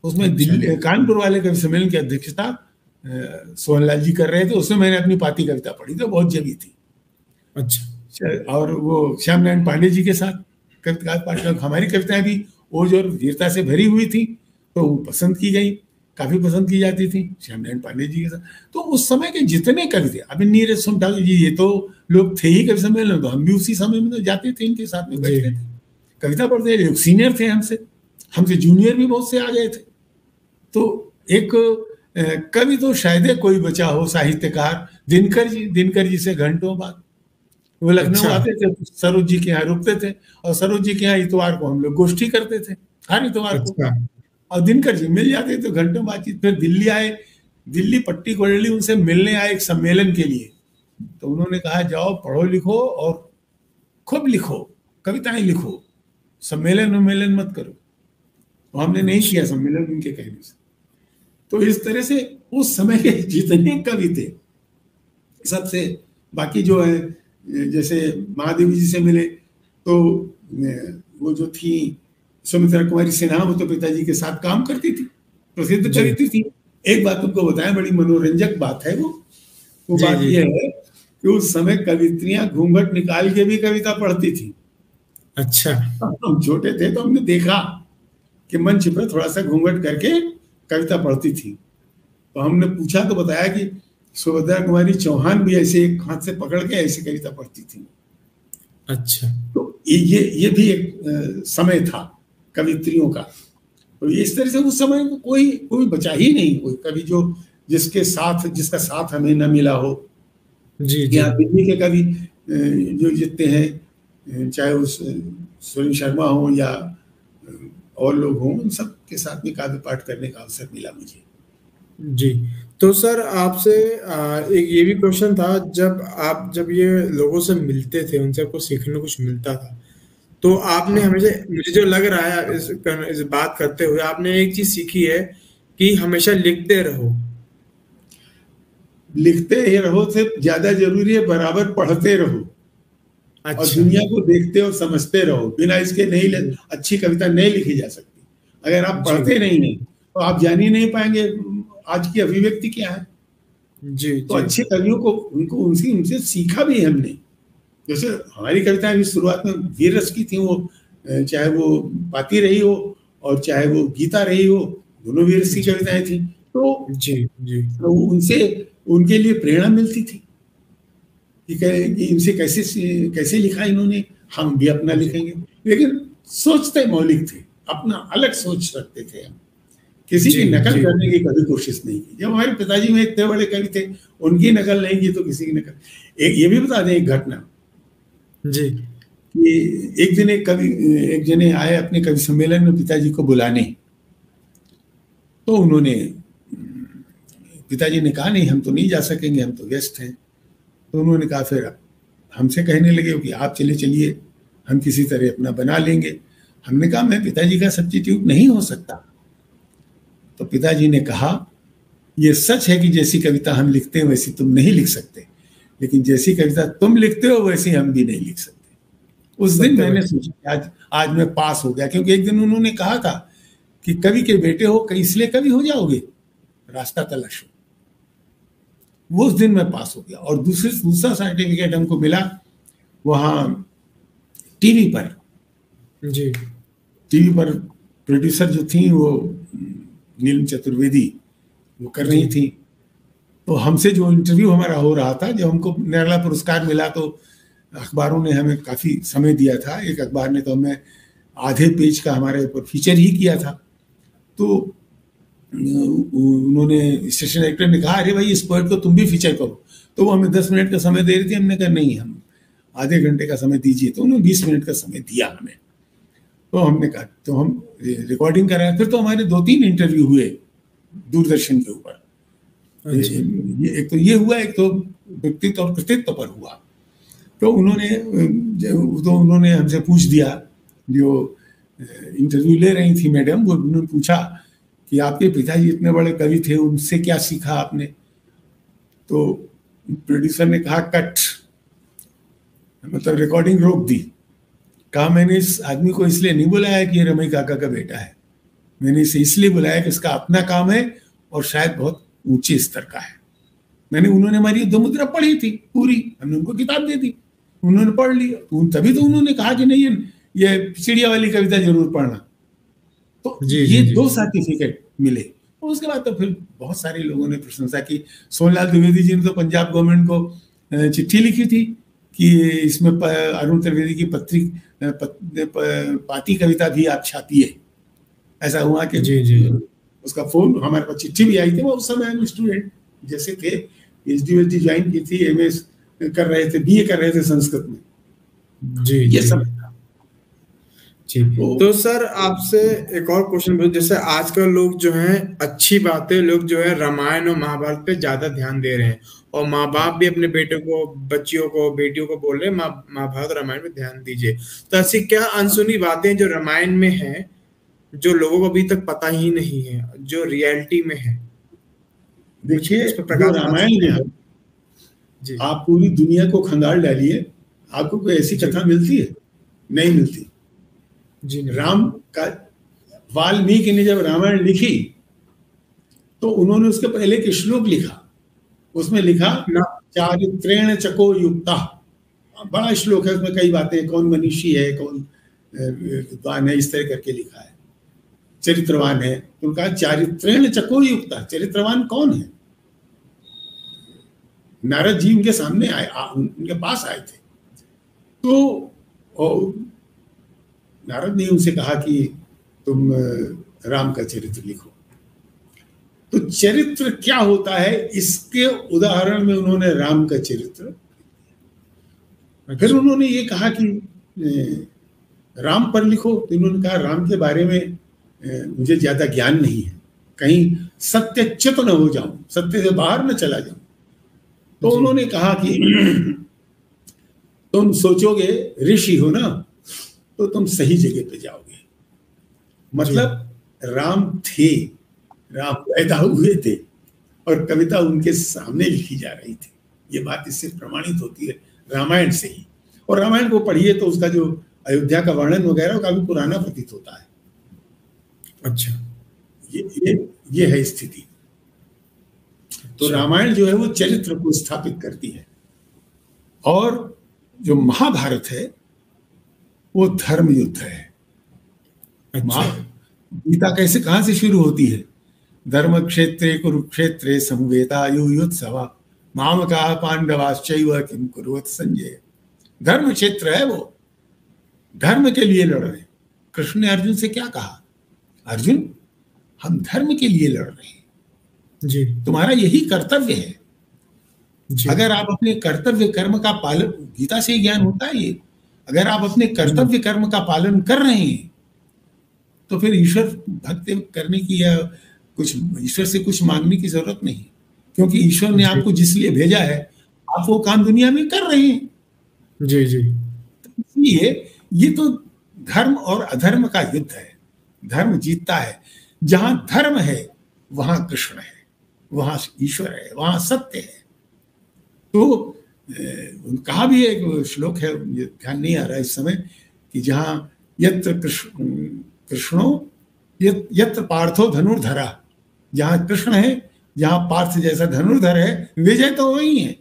S2: उसमें दिल्ली कानपुर वाले कवि सम्मेलन की अध्यक्षता सोहनलाल जी कर रहे थे। उसमें मैंने अपनी पाती कविता पढ़ी तो बहुत जमी थी। अच्छा। और वो श्याम नारायण पांडे जी के साथ कविता पाठ, हमारी कविताएं भी ओज और वीरता से भरी हुई थी, तो वो पसंद की गई, काफी पसंद की जाती थी श्याम नारायण पांडे जी के साथ। तो उस समय के जितने कवि थे, अभी नीरज सुमटाल जी, ये तो लोग थे ही कवि सम्मेलन, तो हम भी उसी समय में तो जाते थे, इनके साथ में बैठते थे, कविता पढ़ते थे। सीनियर थे हमसे जूनियर भी बहुत से आ गए थे। तो एक कवि तो शायद कोई बचा हो, साहित्यकार दिनकर जी से घंटों बाद वो लखनऊ आते थे, सरोज जी के यहाँ रुकते थे और सरोज जी के यहाँ इतवार को हम लोग गोष्ठी करते थे, हर इतवार को। और दिनकर जी मिल जाते तो घंटों बातचीत। फिर दिल्ली आए, दिल्ली पट्टी कोडली उनसे मिलने आए एक सम्मेलन के लिए। तो उन्होंने कहा जाओ पढ़ो लिखो और खूब लिखो, कविताएं लिखो, सम्मेलन मत करो। तो हमने नहीं किया सम्मेलन उनके कहने से। तो इस तरह से उस समय के जितने कवि थे सबसे, बाकी जो है जैसे महादेवी जी से मिले तो वो जो थी सुमित्रा कुमारी सिन्हा, वो तो पिताजी के साथ काम करती थी, प्रसिद्ध कवित्री थी। एक बात तुमको बताएं, बड़ी मनोरंजक बात है वो बात यह है कि उस समय कवित्रियां घूंघट निकाल के भी कविता पढ़ती थी।
S3: अच्छा।
S2: हम छोटे थे तो हमने देखा कि मंच पर थोड़ा सा घूंघट करके कविता पढ़ती थी। तो हमने पूछा तो बताया कि सुभद्रा कुमारी चौहान भी ऐसे एक हाथ से पकड़ के ऐसी कविता पढ़ती थी। अच्छा। तो ये भी एक समय था कवित्रियों का। तो इस तरह से उस समय कोई बचा ही नहीं, कोई कवि जिसका साथ हमें न मिला हो। यहाँ दिल्ली के कवि जो जितने हैं, चाहे उस सुरेंद्र शर्मा हो या और लोग हों, उन सब के साथ में काव्य पाठ करने का अवसर मिला मुझे।
S3: जी। तो सर आपसे एक ये भी क्वेश्चन था, जब ये लोगों से मिलते थे, उनसे आपको सीखने को कुछ मिलता था, तो आपने हमेशा, मुझे जो लग रहा है इस बात करते हुए, आपने एक चीज सीखी है कि हमेशा लिखते रहो।
S2: लिखते ही रहो से ज्यादा जरूरी है बराबर पढ़ते रहो। अच्छा। और दुनिया को देखते और समझते रहो। बिना इसके नहीं अच्छी कविता नहीं लिखी जा सकती। अगर आप पढ़ते नहीं हैं तो आप जान ही नहीं पाएंगे आज की अभिव्यक्ति क्या है। तो अच्छे कवियों को उनसे सीखा भी हमने। जैसे हमारी कविताएं भी शुरुआत में वीर रस की थी, वो चाहे वो पाती रही हो और चाहे वो गीता रही हो, दोनों वीर रस की कविताएं थी। तो उनके लिए प्रेरणा मिलती थी कि इनसे कैसे लिखा इन्होंने, हम भी अपना लिखेंगे। लेकिन सोचते मौलिक थे, अपना अलग सोच रखते थे। हम किसी की नकल करने की कभी कोशिश नहीं की। जब हमारे पिताजी में इतने बड़े कवि थे, उनकी नकल नहीं की तो किसी की नकल। एक ये भी बता दें एक घटना जी, कि एक दिन एक जने आए अपने कवि सम्मेलन में पिताजी को बुलाने। तो उन्होंने, पिताजी ने कहा नहीं हम तो नहीं जा सकेंगे, हम तो व्यस्त हैं। तो उन्होंने कहा फिर हमसे कहने लगे कि आप चलिए, हम किसी तरह अपना बना लेंगे। हमने कहा मैं पिताजी का सब्स्टिट्यूट नहीं हो सकता। तो पिताजी ने कहा ये सच है कि जैसी कविता हम लिखते हैं वैसी तुम नहीं लिख सकते, लेकिन जैसी कविता तुम लिखते हो वैसी हम भी नहीं लिख सकते। उस दिन मैंने सोचा आज मैं पास हो गया, क्योंकि एक दिन उन्होंने कहा था कि कवि के बेटे हो इसलिए कवि हो जाओगे, रास्ता तलाशो। वो उस दिन मैं पास हो गया। और दूसरा सर्टिफिकेट हमको मिला वहाँ टीवी पर।
S3: जी।
S2: टीवी पर प्रोड्यूसर जो थी वो नीलम चतुर्वेदी, वो कर रही थी। तो हमसे जो इंटरव्यू हमारा हो रहा था, जब हमको निर्मला पुरस्कार मिला तो अखबारों ने हमें काफ़ी समय दिया था। एक अखबार ने तो हमें आधे पेज का हमारे ऊपर फीचर ही किया था। तो उन्होंने, स्टेशन डायरेक्टर ने कहा अरे भाई इस पोएट को तुम भी फीचर करो। तो वो हमें 10 मिनट का समय दे रही थी। हमने कहा नहीं, हम आधे घंटे का समय दीजिए। तो उन्होंने 20 मिनट का समय दिया हमें। तो हमने कहा तो हम रिकॉर्डिंग कराए। फिर तो हमारे 2-3 इंटरव्यू हुए दूरदर्शन के ऊपर। एक तो ये हुआ, एक तो व्यक्तित्व और कृतित्व पर हुआ। तो उन्होंने हमसे पूछ दिया, जो इंटरव्यू ले रही थी मैडम, वो उन्होंने पूछा कि आपके पिताजी इतने बड़े कवि थे, उनसे क्या सीखा आपने? तो प्रोड्यूसर ने कहा कट, मतलब रिकॉर्डिंग रोक दी। कहा मैंने इस आदमी को इसलिए नहीं बुलाया कि ये रमई काका का बेटा है, मैंने इसे इसलिए बुलाया कि इसका अपना काम है और शायद बहुत ऊंचे स्तर का है। उन्होंने हमारी 2 मुद्रा पढ़ी थी पूरी, हमने उनको किताब दे दी, उन्होंने पढ़ ली। तभी तो उन्होंने कहा कि नहीं ये चिड़िया वाली कविता जरूर पढ़ना। तो ये 2 सर्टिफिकेट मिले। और उसके बाद तो फिर बहुत सारे लोगों ने प्रशंसा की। सोनलाल द्विवेदी जी ने तो पंजाब गवर्नमेंट को चिट्ठी लिखी थी कि इसमें अरुण त्रिवेदी की पाती कविता भी आप छापिए। ऐसा हुआ कि उसका फोन हमारे पास, चिट्ठी भी आई थी। वो उस समय हम स्टूडेंट जैसे थे, PhD ज्वाइन की थी, MS कर रहे थे, BA कर रहे थे संस्कृत में। ये सब
S3: जी। तो सर आपसे एक और क्वेश्चन, जैसे आजकल लोग जो हैं अच्छी बातें, लोग जो है रामायण और महाभारत पे ज्यादा ध्यान दे रहे हैं, और माँ बाप भी अपने बेटों को, बच्चियों को, बेटियों को बोल रहे हैं महाभारत रामायण पे ध्यान दीजिए। तो ऐसी क्या अनसुनी बातें जो रामायण में है, जो लोगों को अभी तक पता ही नहीं है, जो रियलिटी में है?
S2: देखिए रामायण में है, आप पूरी दुनिया को खंगाल डालिए, आपको कोई ऐसी कथा मिलती है? नहीं मिलती। राम का, वाल्मीकि ने जब रामायण लिखी तो उन्होंने उसके पहले एक श्लोक लिखा, उसमें लिखा चारित्रेण चको युक्ता। बड़ा श्लोक है, उसमें कई बातें, कौन मनीषी है, कौन विद्वान है, इस तरह करके लिखा है, चरित्रवान है। तो उनका चारित्रेण चको युक्ता, चरित्रवान कौन है? नारद जी उनके सामने आए, उनके पास आए थे। तो नारद ने उनसे कहा कि तुम राम का चरित्र लिखो। तो चरित्र क्या होता है, इसके उदाहरण में उन्होंने राम का चरित्र। फिर उन्होंने ये कहा कि राम पर लिखो। तो उन्होंने कहा राम के बारे में मुझे ज्यादा ज्ञान नहीं है, कहीं सत्यच्युत न हो जाऊं, सत्य से बाहर न चला जाऊं। तो उन्होंने कहा कि तुम सोचोगे ऋषि हो ना, तो तुम सही जगह पे जाओगे। मतलब राम थे, राम पैदा हुए थे और कविता उनके सामने लिखी जा रही थी। ये बात इससे प्रमाणित होती है रामायण से ही। और रामायण को पढ़िए तो उसका जो अयोध्या का वर्णन वगैरह काफी पुराना प्रतीत होता है।
S3: अच्छा,
S2: ये है स्थिति। तो रामायण जो है वो चरित्र को स्थापित करती है, और जो महाभारत है वो धर्म युद्ध है। गीता कैसे, कहां से शुरू होती है? धर्म क्षेत्रे कुरुक्षेत्रे समवेतायुयुत्सवा मामकाः पांडवाश्चैव किम कुर्वत संजय। धर्म क्षेत्र है, वो धर्म के लिए लड़ रहे हैं। कृष्ण ने अर्जुन से क्या कहा? अर्जुन, हम धर्म के लिए लड़ रहे हैं
S3: जी,
S2: तुम्हारा यही कर्तव्य है जी। अगर आप अपने कर्तव्य कर्म का पालन, गीता से ज्ञान होता है ये, अगर आप अपने कर्तव्य कर्म का पालन कर रहे हैं तो फिर ईश्वर भक्ति करने की या कुछ ईश्वर से कुछ मांगने की जरूरत नहीं, क्योंकि ईश्वर ने आपको जिस लिए भेजा है आप वो काम दुनिया में कर रहे हैं।
S3: जी जी।
S2: इसलिए ये तो धर्म और अधर्म का युद्ध है, धर्म जीतता है। जहां धर्म है वहां कृष्ण है, वहां ईश्वर है, वहां सत्य है। तो कहा भी एक श्लोक है, मुझे ध्यान नहीं आ रहा इस समय, कि जहां यत्र कृष्णो यत्र पार्थो धनुर्धरा, जहां कृष्ण है, जहां पार्थ जैसा धनुर्धर है, विजय तो वही है।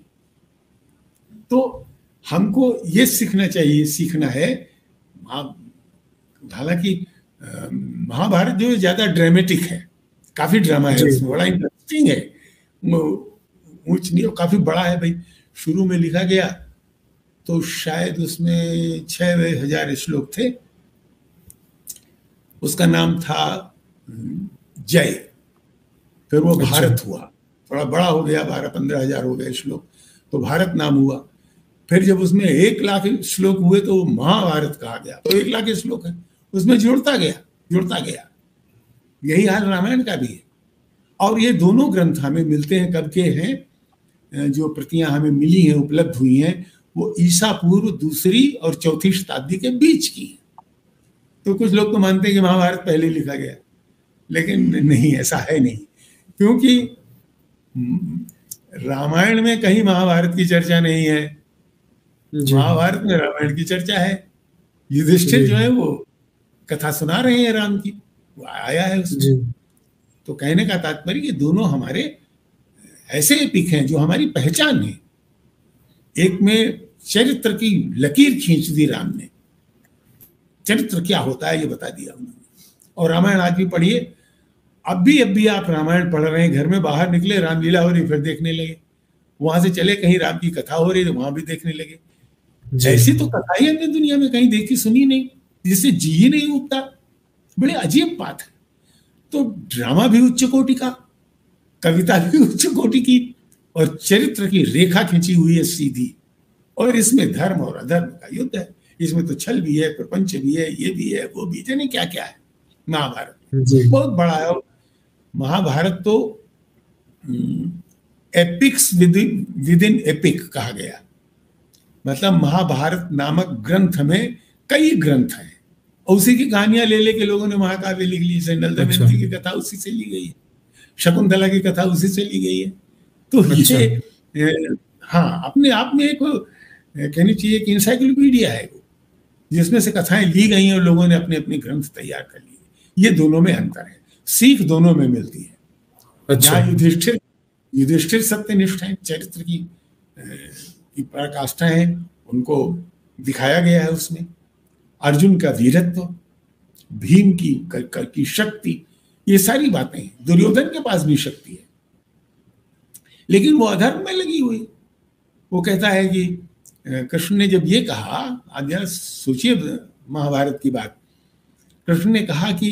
S2: तो हमको ये सीखना है। हालांकि महाभारत जो है ज्यादा ड्रामेटिक है, काफी ड्रामा है उसमें, बड़ा इंटरेस्टिंग है, ऊंच नीच काफी बड़ा है भाई। शुरू में लिखा गया तो शायद उसमें 6000 श्लोक थे, उसका नाम था जय। फिर वो भारत हुआ, थोड़ा बड़ा हो गया, 12-15 हजार हो गए श्लोक, तो भारत नाम हुआ। फिर जब उसमें 1 लाख श्लोक हुए तो महाभारत कहा गया। तो 1 लाख श्लोक है, उसमें जुड़ता गया। यही हाल रामायण का भी है। और ये दोनों ग्रंथ हमें मिलते हैं, कब के हैं, जो प्रतियां हमें मिली हैं, उपलब्ध हुई हैं, वो ईसा पूर्व 2री और 4थी शताब्दी के बीच की है। तो कुछ लोग तो मानते हैं कि महाभारत पहले लिखा गया, लेकिन नहीं, ऐसा है नहीं। क्योंकि रामायण में कहीं महाभारत की चर्चा नहीं है, महाभारत में रामायण की चर्चा है। युधिष्ठिर जो है वो कथा सुना रहे हैं राम की, वो आया है उसमें। तो कहने का तात्पर्य कि दोनों हमारे ऐसे एपिक हैं जो हमारी पहचान है। एक में चरित्र की लकीर खींच दी राम ने, चरित्र क्या होता है ये बता दिया उन्होंने। और रामायण आज भी पढ़िए, अब भी आप रामायण पढ़ रहे हैं, घर में बाहर निकले रामलीला हो रही फिर देखने लगे, वहां से चले कहीं राम की कथा हो रही तो वहां भी देखने लगे। ऐसी तो कथा ही हमने दुनिया में कहीं देखी सुनी नहीं, जिससे जी ही नहीं उठता। बड़े अजीब बात है। तो ड्रामा भी उच्च कोटि का, कविता भी उच्च कोटि की, और चरित्र की रेखा खींची हुई है सीधी। और इसमें धर्म और अधर्म का युद्ध है। इसमें तो छल भी है, प्रपंच भी है, ये भी है, वो भी, जाने क्या क्या है। महाभारत बहुत बड़ा है। महाभारत तो एपिक्स विद इन एपिक कहा गया। मतलब महाभारत नामक ग्रंथ में कई ग्रंथ हैं, और उसी की कहानियां ले लेके लोगों ने महाकाव्य लिख ली। जैसे नल दमयंती की कथा उसी से ली गई है, शकुंतला की कथा उसी से ली गई है। तो ये हाँ, अपने आप में एक कहनी चाहिए कि इंसाइक्लोपीडिया है वो, जिसमें से कथाएं ली गई हैं और लोगों ने अपने अपने ग्रंथ तैयार कर लिए। ये दोनों में अंतर है, सीख दोनों में मिलती है। जहाँ युधिष्ठिर सत्यनिष्ठ है, चरित्र की पराकाष्ठा है, उनको दिखाया गया है उसमें। अर्जुन का वीरत्व, भीम की शक्ति, ये सारी बातें हैं। दुर्योधन के पास भी शक्ति है, लेकिन वो अधर्म में लगी हुई। वो कहता है कि कृष्ण ने जब ये कहा, आप जरा सोचिए महाभारत की बात, कृष्ण ने कहा कि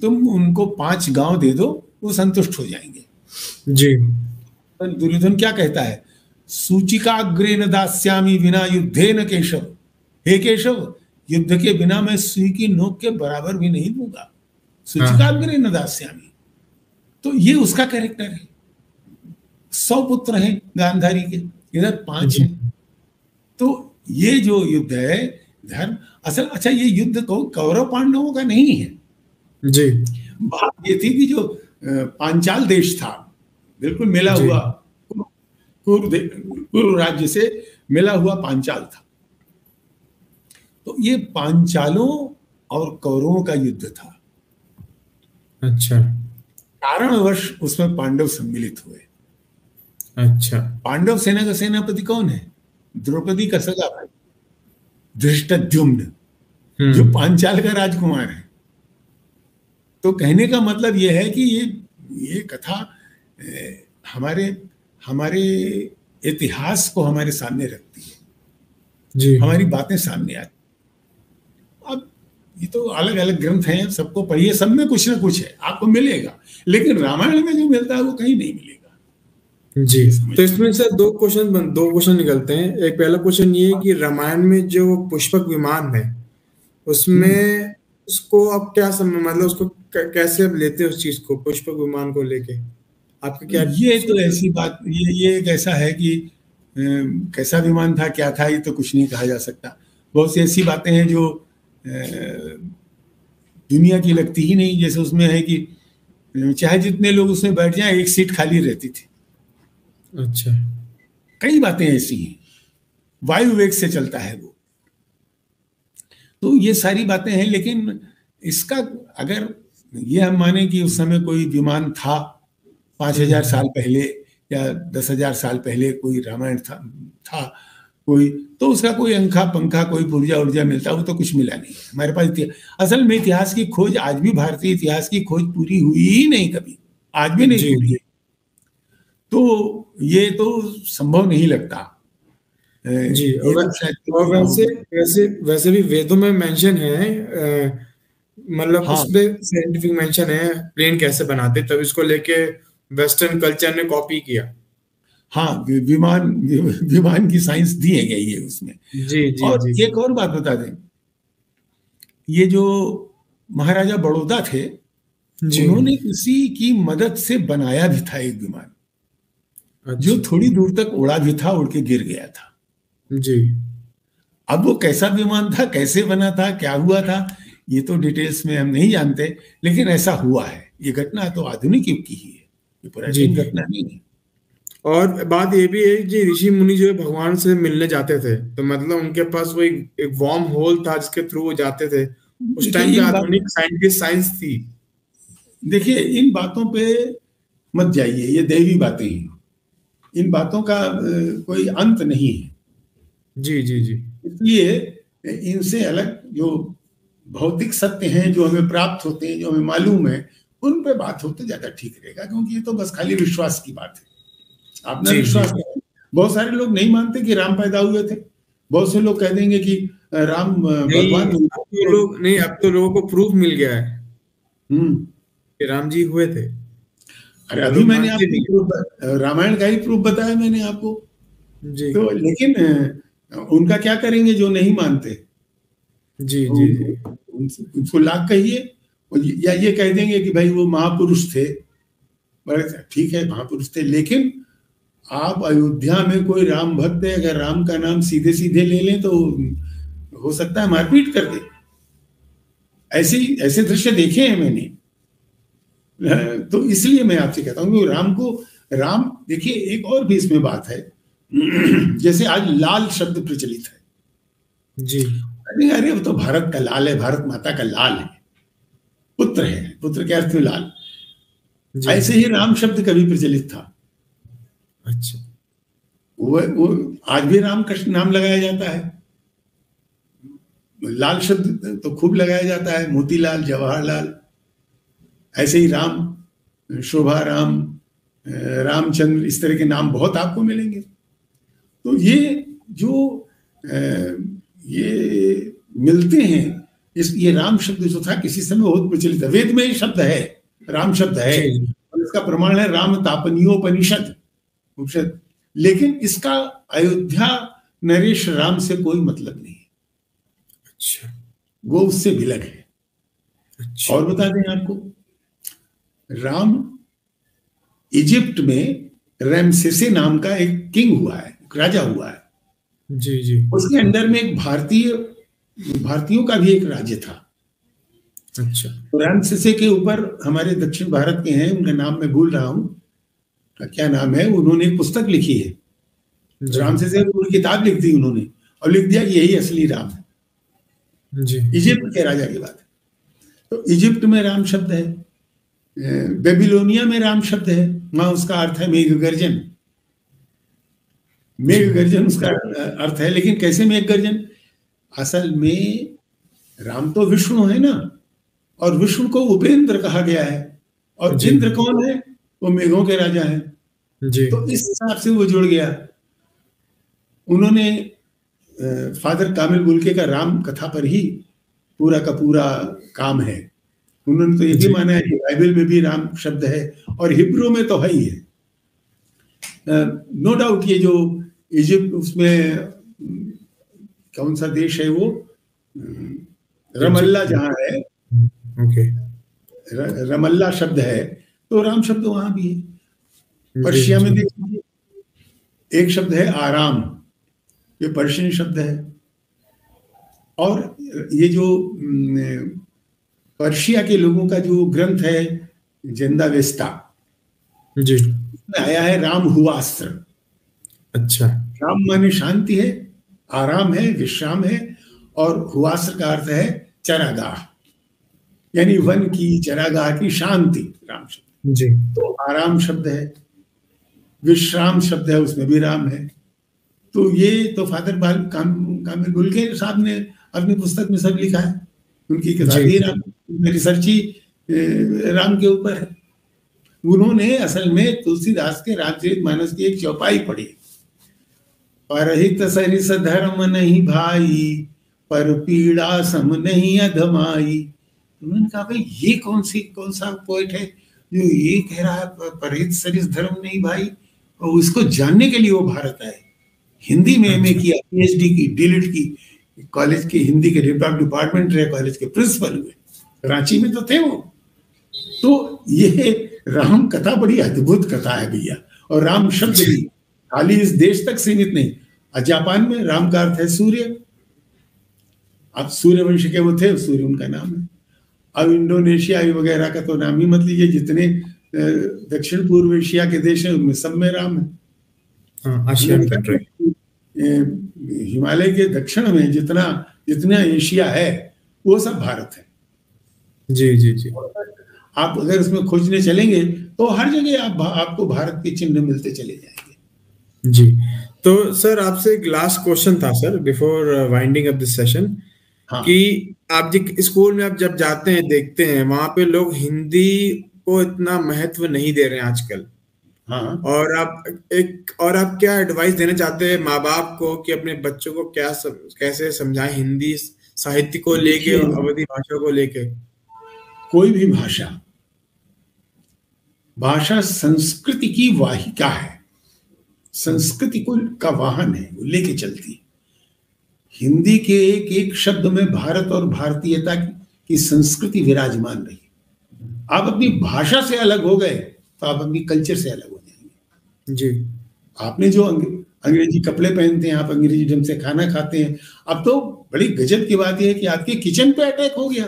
S2: तुम उनको 5 गांव दे दो, वो संतुष्ट हो जाएंगे।
S3: जी।
S2: दुर्योधन क्या कहता है, सूचिकाग्रे न दास्यामि विना युद्धे न केशव। हे केशव, युद्ध के बिना मैं सुई की नोक के बराबर भी नहीं दूंगा। सूचिकाग्रे न दास्यामि, तो ये उसका कैरेक्टर है। 100 पुत्र हैं गांधारी के, इधर 5 हैं। तो ये जो युद्ध है धर्म असल, अच्छा ये युद्ध कौरव पांडवों का नहीं है
S3: जी।
S2: बात ये थी कि जो पांचाल देश था बिल्कुल मिला हुआ, कुरु राज्य से मिला हुआ पांचाल था। तो ये पांचालों और कौरवों का युद्ध था।
S3: अच्छा।
S2: कारणवश उसमें पांडव सम्मिलित हुए।
S3: अच्छा।
S2: पांडव सेना का सेनापति कौन है? द्रौपदी का सगा भाई धृष्टद्युम्न, जो पांचाल का राजकुमार है। तो कहने का मतलब यह है कि ये कथा हमारे इतिहास को हमारे सामने रखती है
S3: जी।
S2: हमारी बातें सामने आती। अब ये तो अलग अलग ग्रंथ हैं, सबको पढ़िए, सब में कुछ ना कुछ है, आपको मिलेगा। लेकिन रामायण में जो मिलता है वो कहीं नहीं मिलेगा
S3: जी। तो इसमें से दो क्वेश्चन निकलते हैं। एक पहला क्वेश्चन ये है कि रामायण में जो पुष्पक विमान है उसमें उसको अब क्या मतलब उसको कैसे लेते हैं उस चीज को, पुष्पक विमान को लेके? आपका क्या?
S2: ये तो ऐसी बात, ये एक ऐसा है कि कैसा विमान था, क्या था, ये तो कुछ नहीं कहा जा सकता। बहुत सी ऐसी बातें हैं जो दुनिया की लगती ही नहीं। जैसे उसमें है कि चाहे जितने लोग उसमें बैठ जाएं, एक सीट खाली रहती थी।
S3: अच्छा।
S2: कई बातें ऐसी हैं, वायु वेग से चलता है वो। तो ये सारी बातें हैं, लेकिन इसका अगर ये हम माने कि उस समय कोई विमान था 5000 साल पहले या 10,000 साल पहले, कोई रामायण था कोई, तो उसका कोई अंखा पंखा, कोई पुर्जा उर्जा मिलता, वो तो कुछ मिला नहीं। हमारे पास असल में इतिहास की खोज, आज भी भारतीय इतिहास की खोज पूरी हुई ही नहीं, कभी आज भी नहीं पूरी है। तो ये तो संभव नहीं लगता
S3: जी। और वैसे भी वेदों में मेंशन है, मतलब
S2: हाँ,
S3: उसमें साइंटिफिक मेंशन है प्लेन कैसे बनाते, तब इसको लेके वेस्टर्न कल्चर ने कॉपी किया।
S2: हाँ, विमान की साइंस दी है गई है उसमें।
S3: जी जी
S2: और
S3: जी।
S2: एक और बात बता दें, ये जो महाराजा बड़ौदा थे, उन्होंने किसी की मदद से बनाया भी था एक विमान। अच्छा। जो थोड़ी दूर तक उड़ा भी था, उड़ के गिर गया था।
S3: जी।
S2: अब वो कैसा विमान था, कैसे बना था, क्या हुआ था, ये तो डिटेल्स में हम नहीं जानते, लेकिन ऐसा हुआ है। ये घटना तो आधुनिक युग की ही है, ये प्राचीन घटना नहीं है।
S3: और बात ये भी है कि ऋषि मुनि जो है भगवान से मिलने जाते थे, तो मतलब उनके पास वो एक वार्म होल था जिसके थ्रू वो जाते थे। उस टाइम पे आधुनिक साइंटिस्ट साइंस थी।
S2: देखिए, इन बातों पे मत जाइए, ये दैवी बातें हैं, इन बातों का कोई अंत नहीं है।
S3: जी जी जी।
S2: इसलिए इनसे अलग जो भौतिक सत्य हैं, जो हमें प्राप्त होते हैं, जो हमें मालूम है, उन पे बात हो तो ज्यादा ठीक रहेगा, क्योंकि ये तो बस खाली विश्वास की बात है। अपना विश्वास है। बहुत सारे लोग नहीं मानते कि राम पैदा हुए थे। बहुत से लोग कह देंगे कि राम भगवान
S3: नहीं, अब तो लोगों को प्रूफ मिल गया है कि राम जी हुए थे।
S2: अरे अभी मैंने आपको रामायण का ही प्रूफ बताया मैंने आपको जी। तो लेकिन उनका क्या करेंगे जो नहीं मानते?
S3: जी जी जी।
S2: उनको लाख कहिए, या ये कह देंगे कि भाई वो महापुरुष थे। ठीक है, महापुरुष थे, लेकिन आप अयोध्या में कोई राम भक्त है, अगर राम का नाम सीधे सीधे ले लें तो हो सकता है मारपीट कर दे। ऐसे दृश्य देखे हैं मैंने। तो इसलिए मैं आपसे कहता हूं कि राम देखिए, एक और भी इसमें बात है। जैसे आज लाल शब्द प्रचलित है जी। अरे वो तो भारत का लाल है, भारत माता का लाल है, पुत्र है, पुत्र के अर्थ में लाल। ऐसे ही राम शब्द कभी प्रचलित था। अच्छा। वो आज भी राम कृष्ण नाम लगाया जाता है। लाल शब्द तो खूब लगाया जाता है, मोतीलाल, जवाहरलाल। ऐसे ही राम, शोभा राम, रामचंद्र, इस तरह के नाम बहुत आपको मिलेंगे। तो ये जो ये मिलते हैं, ये राम शब्द जो था किसी समय बहुत प्रचलित है। वेद में ये शब्द है, राम शब्द है, और इसका प्रमाण है राम तापनियोपनिषद उपनिषद। लेकिन इसका अयोध्या नरेश राम से कोई मतलब नहीं है। अच्छा। वो उससे विलग है। अच्छा। और बता दें आपको, राम इजिप्ट में रैमसेसे नाम का एक किंग हुआ है, एक राजा हुआ है जी जी। उसके अंडर में एक भारतीयों का भी एक राज्य था। अच्छा। तो रैमसेसे के ऊपर हमारे दक्षिण भारत के हैं, उनका नाम मैं भूल रहा हूं, क्या नाम है, उन्होंने एक पुस्तक लिखी है, रामसेसे पूरी किताब लिख दी उन्होंने, और लिख दिया यही असली राम है जी। इजिप्ट के राजा की बात है। तो इजिप्ट में राम शब्द है, बेबीलोनिया में राम शब्द है, वहां उसका अर्थ है मेघ गर्जन। मेघ गर्जन उसका अर्थ है, लेकिन कैसे मेघ गर्जन? असल में राम तो विष्णु है ना, और विष्णु को उपेंद्र कहा गया है, और इंद्र कौन है? वो मेघों के राजा है जी। तो इस हिसाब से वो जुड़ गया। उन्होंने फादर कामिल बुल्के का राम कथा पर ही पूरा का पूरा काम है। उन्होंने तो ये भी माना है कि बाइबल में भी राम शब्द है, और हिब्रू में तो है ही है। नो डाउट ये जो इजिप्ट, उसमें कौन सा देश है वो, रमल्ला जहां है, ओके, रमल्ला शब्द है, तो राम शब्द वहां भी है। पर्शिया में देखिए एक शब्द है आराम, ये पर्शियन शब्द है। और ये जो पर्शिया के लोगों का जो ग्रंथ है जेंदावेस्टा
S3: जी,
S2: उसमें आया है राम हुआस्त्र।
S3: अच्छा,
S2: राम माने शांति है, आराम है, विश्राम है, और हुआस्त्र का अर्थ है चरागाह, यानी वन की चरागाह की शांति, राम शब्द।
S3: जी,
S2: तो आराम शब्द है, विश्राम शब्द है, उसमें भी राम है। तो ये तो फादर कामिल गुलकेर साहब ने अपनी पुस्तक में सब लिखा है, उनकी किताब ही राम, रिसर्च ही राम के ऊपर है। उन्होंने असल में तुलसीदास के रामचरितमानस की एक चौपाई पढ़ी, परहित सरिस धर्म नहीं भाई, पर पीड़ा सम नहीं अधमाई। उन्होंने कहा भाई ये कौन सा पोइट है जो ये कह रहा है परहित सरिस धर्म नहीं भाई, और उसको जानने के लिए वो भारत आए। हिंदी में एमए किया, पीएचडी की, डीलिट की, कॉलेज के हिंदी के डिपार्टमेंट रहे, कॉलेज के प्रिंसिपल हुए, रांची में तो थे वो। तो ये राम कथा बड़ी अद्भुत कथा है भैया। और राम शब्द भी खाली इस देश तक सीमित नहीं। जापान में राम का अर्थ है सूर्य, अब सूर्यवंश के वो थे, सूर्य उनका नाम है। अब इंडोनेशिया वगैरह का तो नाम ही मत लीजिए, जितने दक्षिण पूर्व एशिया के देश हैं उनमें सब में राम है। हिमालय के दक्षिण में जितना एशिया है वो सब भारत है।
S3: जी जी जी।
S2: आप अगर इसमें खोजने चलेंगे तो हर जगह आपको भारत के चिन्ह मिलते चले जाएंगे।
S3: जी, तो सर आपसे एक लास्ट क्वेश्चन था sir, before winding up this session, कि आप स्कूल में आप जब जाते हैं देखते हैं वहां पे लोग हिंदी को इतना महत्व नहीं दे रहे हैं आजकल।
S2: हाँ।
S3: और आप क्या एडवाइस देना चाहते हैं माँ बाप को कि अपने बच्चों को कैसे समझाएं हिंदी साहित्य को लेके और अवधी भाषा को लेके?
S2: कोई भी भाषा संस्कृति की वाहिका है, संस्कृति का वाहन है, वो लेके चलती है। हिंदी के एक एक शब्द में भारत और भारतीयता की संस्कृति विराजमान रही। आप अपनी भाषा से अलग हो गए तो आप अपनी कल्चर से अलग हो जाएंगे।
S3: जी, आपने
S2: जो अंग्रेजी कपड़े पहनते हैं, आप अंग्रेजी ढंग से खाना खाते हैं। अब तो बड़ी गजब की बात यह है कि आपके किचन पे अटैक हो गया,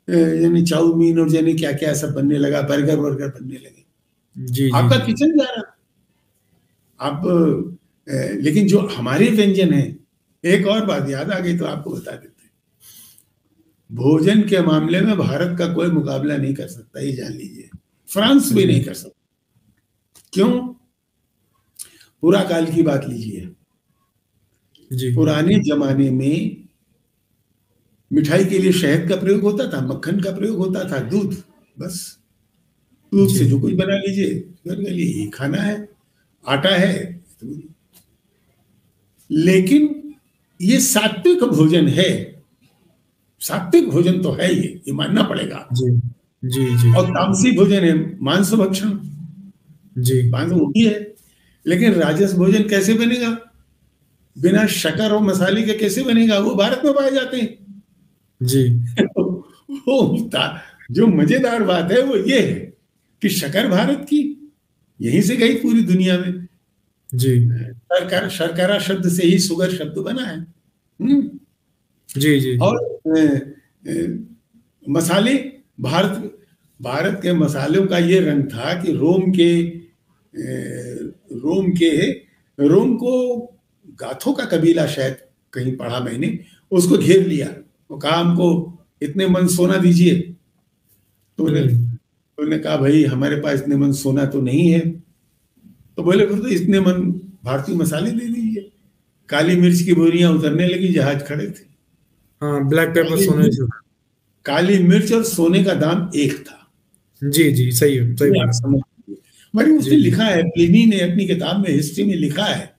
S2: यानी चाउमीन और जाने क्या क्या सब बनने लगा, बर्गर बनने लगे।
S3: जी,
S2: आपका किचन जा रहा। आप लेकिन जो हमारे व्यंजन है, एक और बात याद आ गई तो आपको बता देते हैं, भोजन के मामले में भारत का कोई मुकाबला नहीं कर सकता, ये जान लीजिए। फ्रांस भी नहीं कर सकता। क्यों? पूरा काल की बात लीजिए। पुराने जमाने में मिठाई के लिए शहद का प्रयोग होता था, मक्खन का प्रयोग होता था, दूध, बस दूध से जो कुछ बना लीजिए, ये खाना है, आटा है। लेकिन ये सात्विक भोजन है, सात्विक भोजन तो है, ये मानना पड़ेगा।
S3: जी जी जी।
S2: और तामसी भोजन है मांस भक्षण,
S3: जी,
S2: मांस वही है। लेकिन राजस भोजन कैसे बनेगा? बिना शक्कर और मसाले के कैसे बनेगा? वो भारत में पाए जाते हैं।
S3: जी।
S2: वो जो मजेदार बात है वो ये है कि शक्कर भारत की यहीं से गई पूरी दुनिया में।
S3: जी,
S2: शर्करा शब्द से ही शुगर शब्द बना है।
S3: जी जी।
S2: और मसाले, भारत के मसालों का ये रंग था कि रोम को गाथों का कबीला, शायद कहीं पढ़ा मैंने, उसको घेर लिया। वो कहा हमको इतने मन सोना दीजिए। तो उन्होंने कहा भाई हमारे पास इतने मन सोना तो नहीं है। तो बोले फिर तो इतने मन भारतीय मसाले दे दीजिए। काली मिर्च की बोरियां उतरने लगी, जहाज खड़े थे।
S3: हाँ, ब्लैक पेपर सोने से।
S2: काली मिर्च और सोने का दाम एक था।
S3: जी जी, सही है, सही बात।
S2: मगर उसने लिखा है, प्लिनी ने अपनी किताब में हिस्ट्री में लिखा है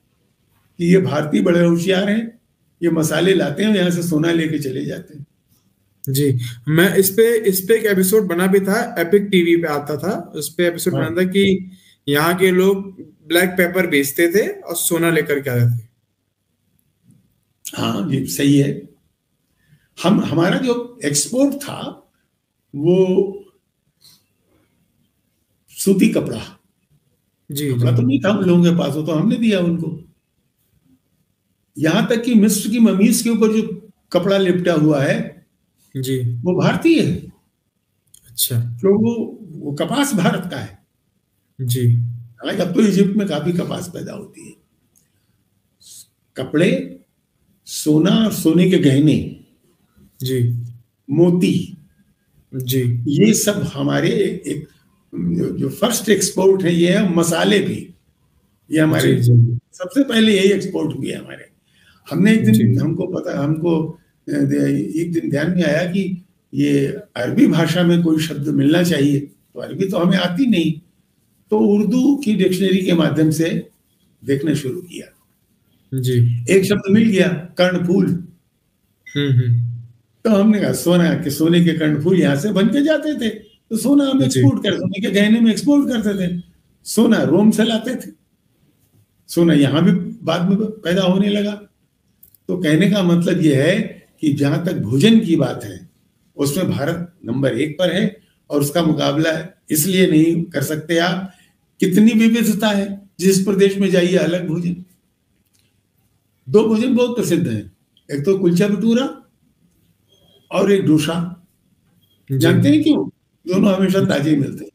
S2: कि ये भारतीय बड़े होशियार हैं, ये मसाले लाते हैं यहाँ से सोना लेके चले जाते हैं।
S3: जी, मैं इस पे एक एपिसोड बना भी था, एपिक टीवी पे आता था, उस पे एपिसोड बना था कि यहाँ के लोग ब्लैक पेपर बेचते थे और सोना लेकर के आते थे।
S2: हाँ जी, सही है। हमारा जो एक्सपोर्ट था वो सूती कपड़ा,
S3: जी
S2: कपड़ा तो नहीं था उन लोगों के पास, वो तो हमने दिया उनको। यहां तक कि मिस्र की ममीज के ऊपर जो कपड़ा लिपटा हुआ है
S3: जी।
S2: वो भारतीय है,
S3: अच्छा।
S2: तो वो कपास भारत का है।
S3: जी
S2: हालांकि अब तो इजिप्ट में काफी कपास पैदा होती है। कपड़े, सोना और सोने के गहने,
S3: जी
S2: मोती,
S3: जी
S2: ये सब हमारे एक जो फर्स्ट एक्सपोर्ट है ये है। मसाले भी ये हमारे
S3: जी जी
S2: सबसे पहले यही एक्सपोर्ट हुए हमारे। हमने एक
S3: जी
S2: दिन हमको एक दिन ध्यान में आया कि ये अरबी भाषा में कोई शब्द मिलना चाहिए, तो अरबी तो हमें आती नहीं, तो उर्दू की डिक्शनरी के माध्यम से देखना शुरू किया।
S3: जी।
S2: एक शब्द मिल गया, कर्णफूल। तो हमने कहा सोना के, सोने के कर्णफूल यहाँ से बन के जाते थे, तो सोना हम एक्सपोर्ट करते, सोने के गहने में एक्सपोर्ट करते थे। सोना रोम से लाते थे, सोना यहाँ भी बाद में पैदा होने लगा। तो कहने का मतलब यह है कि जहां तक भोजन की बात है उसमें भारत नंबर 1 पर है, और उसका मुकाबला इसलिए नहीं कर सकते आप, कितनी विविधता है। जिस प्रदेश में जाइए अलग भोजन। 2 भोजन बहुत प्रसिद्ध हैं, एक तो कुलचा भटूरा और एक डोसा। जानते हैं क्यों? दोनों हमेशा ताजे मिलते हैं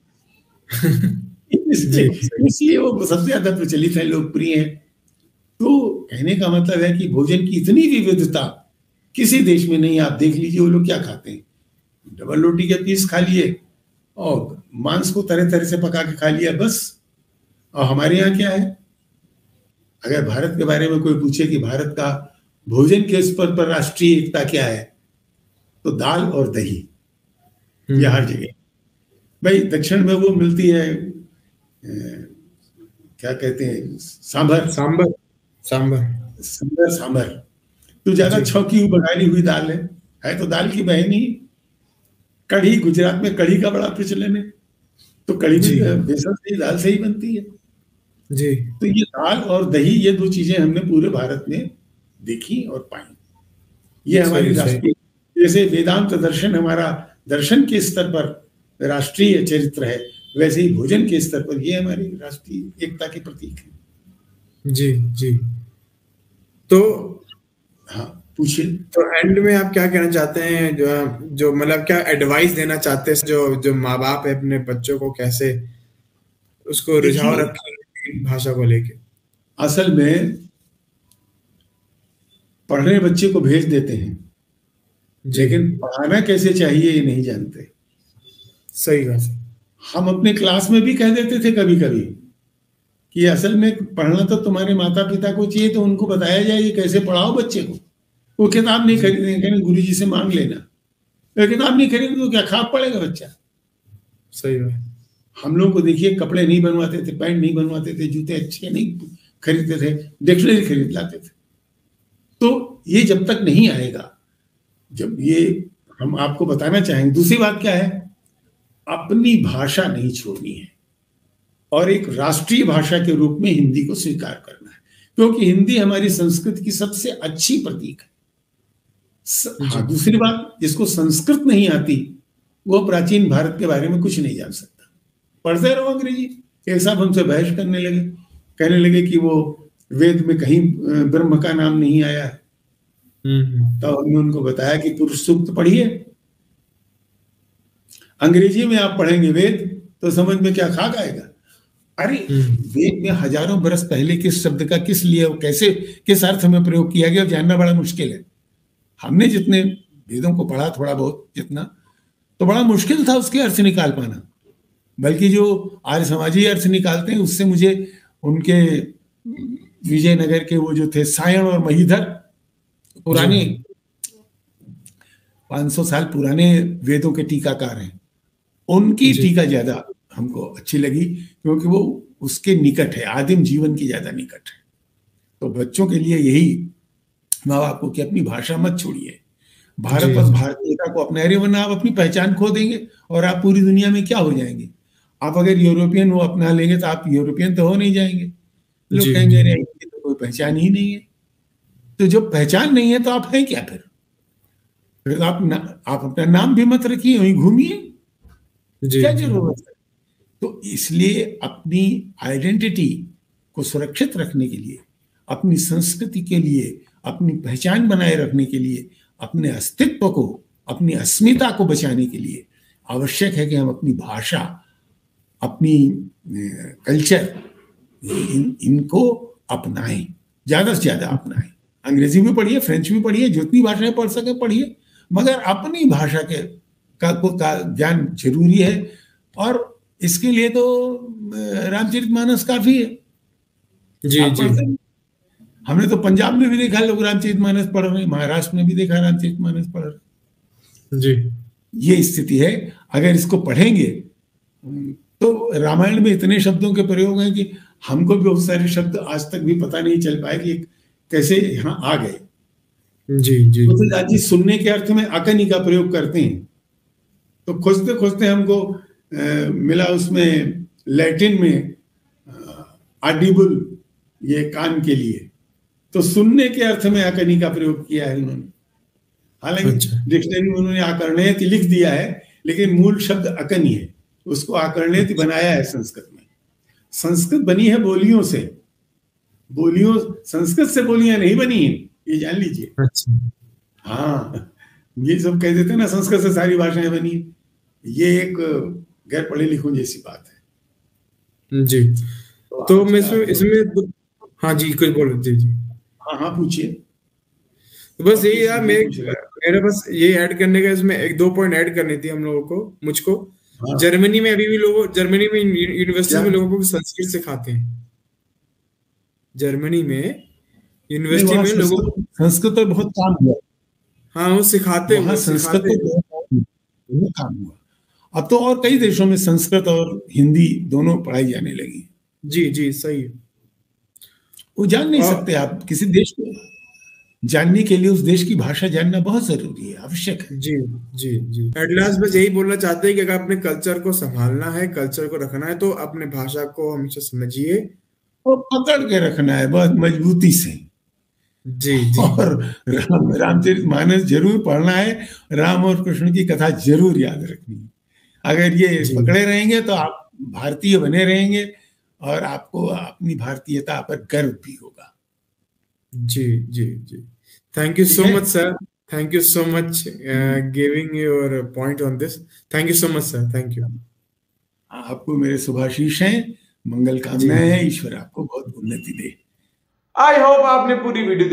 S2: इसलिए वो सबसे ज्यादा प्रचलित है, लोकप्रिय है। तो कहने का मतलब है कि भोजन की इतनी विविधता किसी देश में नहीं। आप देख लीजिए वो लोग क्या खाते हैं, डबल रोटी के पीस खा लिए और मांस को तरह तरह से पका के खा लिया बस। और हमारे यहाँ क्या है? अगर भारत के बारे में कोई पूछे कि भारत का भोजन के स्तर पर राष्ट्रीय एकता क्या है, तो दाल और दही, ये हर जगह। भाई दक्षिण में वो मिलती है, क्या कहते हैं, सांभर
S3: सांभर सांभर
S2: सांभर सांभर। तो ज्यादा छौकी बघारी हुई दाल है तो दाल की बहन ही। कढ़ी, गुजरात में कढ़ी का बड़ा प्रचलन है, तो कढ़ी भी बेसन से ही, दाल से ही बनती है
S3: जी।
S2: तो ये दाल और दही, ये 2 चीजें हमने पूरे भारत में देखी और पाई। ये हमारी राष्ट्रीय, जैसे वेदांत दर्शन हमारा दर्शन के स्तर पर राष्ट्रीय चरित्र है, वैसे ही भोजन के स्तर पर ये हमारी राष्ट्रीय एकता के प्रतीक है।
S3: जी जी। तो
S2: हाँ पूछिए।
S3: तो एंड में आप क्या कहना चाहते हैं, जो मतलब क्या एडवाइस देना चाहते हैं, जो माँ बाप है अपने बच्चों को कैसे उसको रिझाव रखें भाषा को लेके?
S2: असल में पढ़ने बच्चे को भेज देते हैं, लेकिन पढ़ाना कैसे चाहिए ये नहीं जानते।
S3: सही बात है।
S2: हम अपने क्लास में भी कह देते थे कभी कभी कि असल में पढ़ना तो तुम्हारे माता पिता को चाहिए, तो उनको बताया जाए कैसे पढ़ाओ बच्चे को। वो किताब नहीं खरीदेंगे, गुरु जी से मांग लेना। तो किताब नहीं खरीदेंगे तो क्या खाप पड़ेगा बच्चा?
S3: सही बात।
S2: हम लोग को देखिए, कपड़े नहीं बनवाते थे, पैंट नहीं बनवाते थे, जूते अच्छे नहीं खरीदते थे, डिक्शनरी खरीद लाते थे। तो ये जब तक नहीं आएगा, जब ये हम आपको बताना चाहेंगे। दूसरी बात क्या है, अपनी भाषा नहीं छोड़नी है और एक राष्ट्रीय भाषा के रूप में हिंदी को स्वीकार करना है, क्योंकि हिंदी हमारी संस्कृति की सबसे अच्छी प्रतीक है। हाँ, दूसरी बात, जिसको संस्कृत नहीं आती वो प्राचीन भारत के बारे में कुछ नहीं जान सकता। पढ़ते रहो अंग्रेजी। एक साहब हमसे बहस करने लगे, कहने लगे कि वो वेद में कहीं ब्रह्म का नाम नहीं आया है। तो हमने उनको बताया कि पुरुष सूक्त पढ़िए, अंग्रेजी में आप पढ़ेंगे वेद तो समझ में क्या खाक आएगा। अरे वेद में हजारों बरस पहले किस शब्द का किस लिए और कैसे किस अर्थ में प्रयोग किया गया जानना बड़ा मुश्किल है। हमने जितने वेदों को पढ़ा, थोड़ा बहुत जितना, तो बड़ा मुश्किल था उसके अर्थ निकाल पाना। बल्कि जो आर्य समाजी अर्थ निकालते हैं उससे मुझे उनके विजयनगर के वो जो थे सायण और महीधर, पुराने 500 साल पुराने वेदों के टीकाकार हैं, उनकी टीका ज्यादा हमको अच्छी लगी, क्योंकि वो उसके निकट है, आदिम जीवन की ज्यादा निकट है। तो बच्चों के लिए यही माँ बाप को कि अपनी भाषा मत छोड़िए, भारत और भारतीयता को अपनाइए, वरना आप अपनी पहचान खो देंगे और आप पूरी दुनिया में क्या हो जाएंगे। आप अगर यूरोपियन वो अपना लेंगे तो आप यूरोपियन तो हो नहीं जाएंगे। लोग कहेंगे अरे इनकी तो कोई पहचान ही नहीं है। तो जब पहचान नहीं है तो आप हैं क्या? फिर आप अपना नाम भी मत रखिए, वहीं घूमिए, क्या जरूरत है? तो इसलिए अपनी आइडेंटिटी को सुरक्षित रखने के लिए, अपनी संस्कृति के लिए, अपनी पहचान बनाए रखने के लिए, अपने अस्तित्व को, अपनी अस्मिता को बचाने के लिए आवश्यक है कि हम अपनी भाषा, अपनी कल्चर, इनको अपनाएं, ज्यादा से ज्यादा अपनाएं। अंग्रेजी भी पढ़िए, फ्रेंच भी पढ़िए, जितनी भाषाएं पढ़ सके पढ़िए, मगर अपनी भाषा के का ज्ञान जरूरी है। और इसके लिए तो रामचरितमानस काफी है।
S3: जी जी।
S2: हमने तो पंजाब में भी देखा लोग रामचरितमानस पढ़ रहे हैं, महाराष्ट्र में भी देखा रामचरितमानस पढ़ रहे।
S3: जी,
S2: ये स्थिति है। अगर इसको पढ़ेंगे तो रामायण में इतने शब्दों के प्रयोग हैं कि हमको भी बहुत सारे शब्द आज तक भी पता नहीं चल पाए कि कैसे यहाँ आ गए।
S3: जी जी।
S2: तुलसीदास जी सुनने के अर्थ में अकनी का प्रयोग करते हैं, तो खोजते खोजते हमको मिला उसमें लैटिन में ऑडिबल, ये कान के लिए, तो सुनने के अर्थ में अकनी का प्रयोग किया है उन्होंने। हालांकि डिक्शनरी में उन्होंने आकर्णयति लिख दिया है, लेकिन मूल शब्द अकनी है, उसको आकर्णयति बनाया है संस्कृत में। संस्कृत बनी है बोलियों से, बोलियों, संस्कृत से बोलियां नहीं बनी है, ये जान लीजिए। हाँ, ये सब कह देते हैं ना संस्कृत से सारी भाषाएं बनी, ये एक गैर पढ़े लिखों जैसी बात है।
S3: जी, तो मैं इसमें हाँ जी, कुछ बोल रहे जी।
S2: हाँ पूछिए।
S3: तो बस यही यार, मेरे बस ये ऐड करने का, इसमें एक दो पॉइंट ऐड करनी थी हम लोगों को, मुझको। हाँ। जर्मनी में अभी भी लोग, जर्मनी में यूनिवर्सिटी में लोगों को संस्कृत सिखाते हैं। जर्मनी में यूनिवर्सिटी में लोगों को
S2: संस्कृत पर बहुत काम हुआ।
S3: हाँ, वो सिखाते हैं,
S2: संस्कृत पर काम हुआ। अब तो और कई देशों में संस्कृत और हिंदी दोनों पढ़ाई जाने लगी।
S3: जी जी, सही है।
S2: वो जान नहीं सकते आप, किसी देश को जानने के लिए उस देश की भाषा जानना बहुत जरूरी है, आवश्यक है।
S3: जी जी जी। एट लास्ट बस यही बोलना चाहते हैं कि अगर अपने कल्चर को संभालना है, कल्चर को रखना है, तो अपने भाषा को हमेशा समझिए
S2: और पकड़ के रखना है बहुत मजबूती से।
S3: जी जी।
S2: और रामचरितमानस जरूर पढ़ना है, राम और कृष्ण की कथा जरूर याद रखनी है। अगर ये पकड़े रहेंगे तो आप भारतीय बने रहेंगे और आपको अपनी भारतीयता पर गर्व भी होगा।
S3: जी जी जी। Thank you so much sir, thank you so much giving your point on this. Thank you so much sir, thank you.
S2: आपको मेरे शुभाशीष हैं, मंगल कामनाएं हैं, ईश्वर आपको बहुत उन्नति दे।
S1: आई होप आपने पूरी वीडियो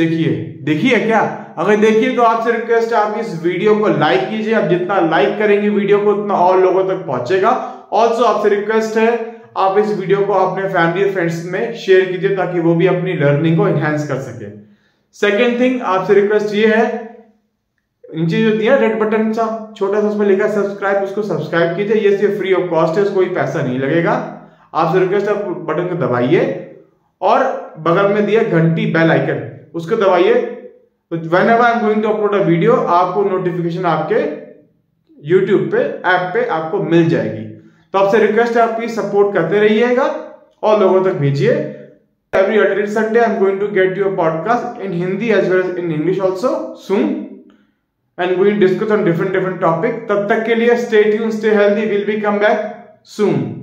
S1: देखी है क्या? अगर देखिए तो आपसे रिक्वेस्ट है आप इस वीडियो को लाइक कीजिए। आप जितना लाइक करेंगे वीडियो को उतना और लोगों तक पहुंचेगा। ऑल्सो आपसे रिक्वेस्ट है आप इस वीडियो को अपने फैमिली और फ्रेंड्स में शेयर कीजिए ताकि वो भी अपनी लर्निंग को एनहांस कर सके। सेकेंड थिंग, आपसे रिक्वेस्ट ये है, नीचे जो दिया रेड बटन सा छोटा सा उसमें लिखा सब्सक्राइब, उसको सब्सक्राइब कीजिए। ये सिर्फ फ्री ऑफ कॉस्ट है, कोई पैसा नहीं लगेगा। आपसे रिक्वेस्ट है आप बटन को दबाइए और बगल में दिया घंटी बेल आइकन, उसको दबाइए। तो whenever I am going to upload a video आपको नोटिफिकेशन आपके यूट्यूब पे ऐप पे आपको मिल जाएगी। तो आपसे रिक्वेस्ट है आप प्लीज सपोर्ट करते रहिएगा और लोगों तक भेजिए। Every alternate Sunday I am going to get you a podcast in Hindi as well as in English also soon and we will discuss on different topic. तब तक के लिए stay tune, stay healthy, will be come back soon.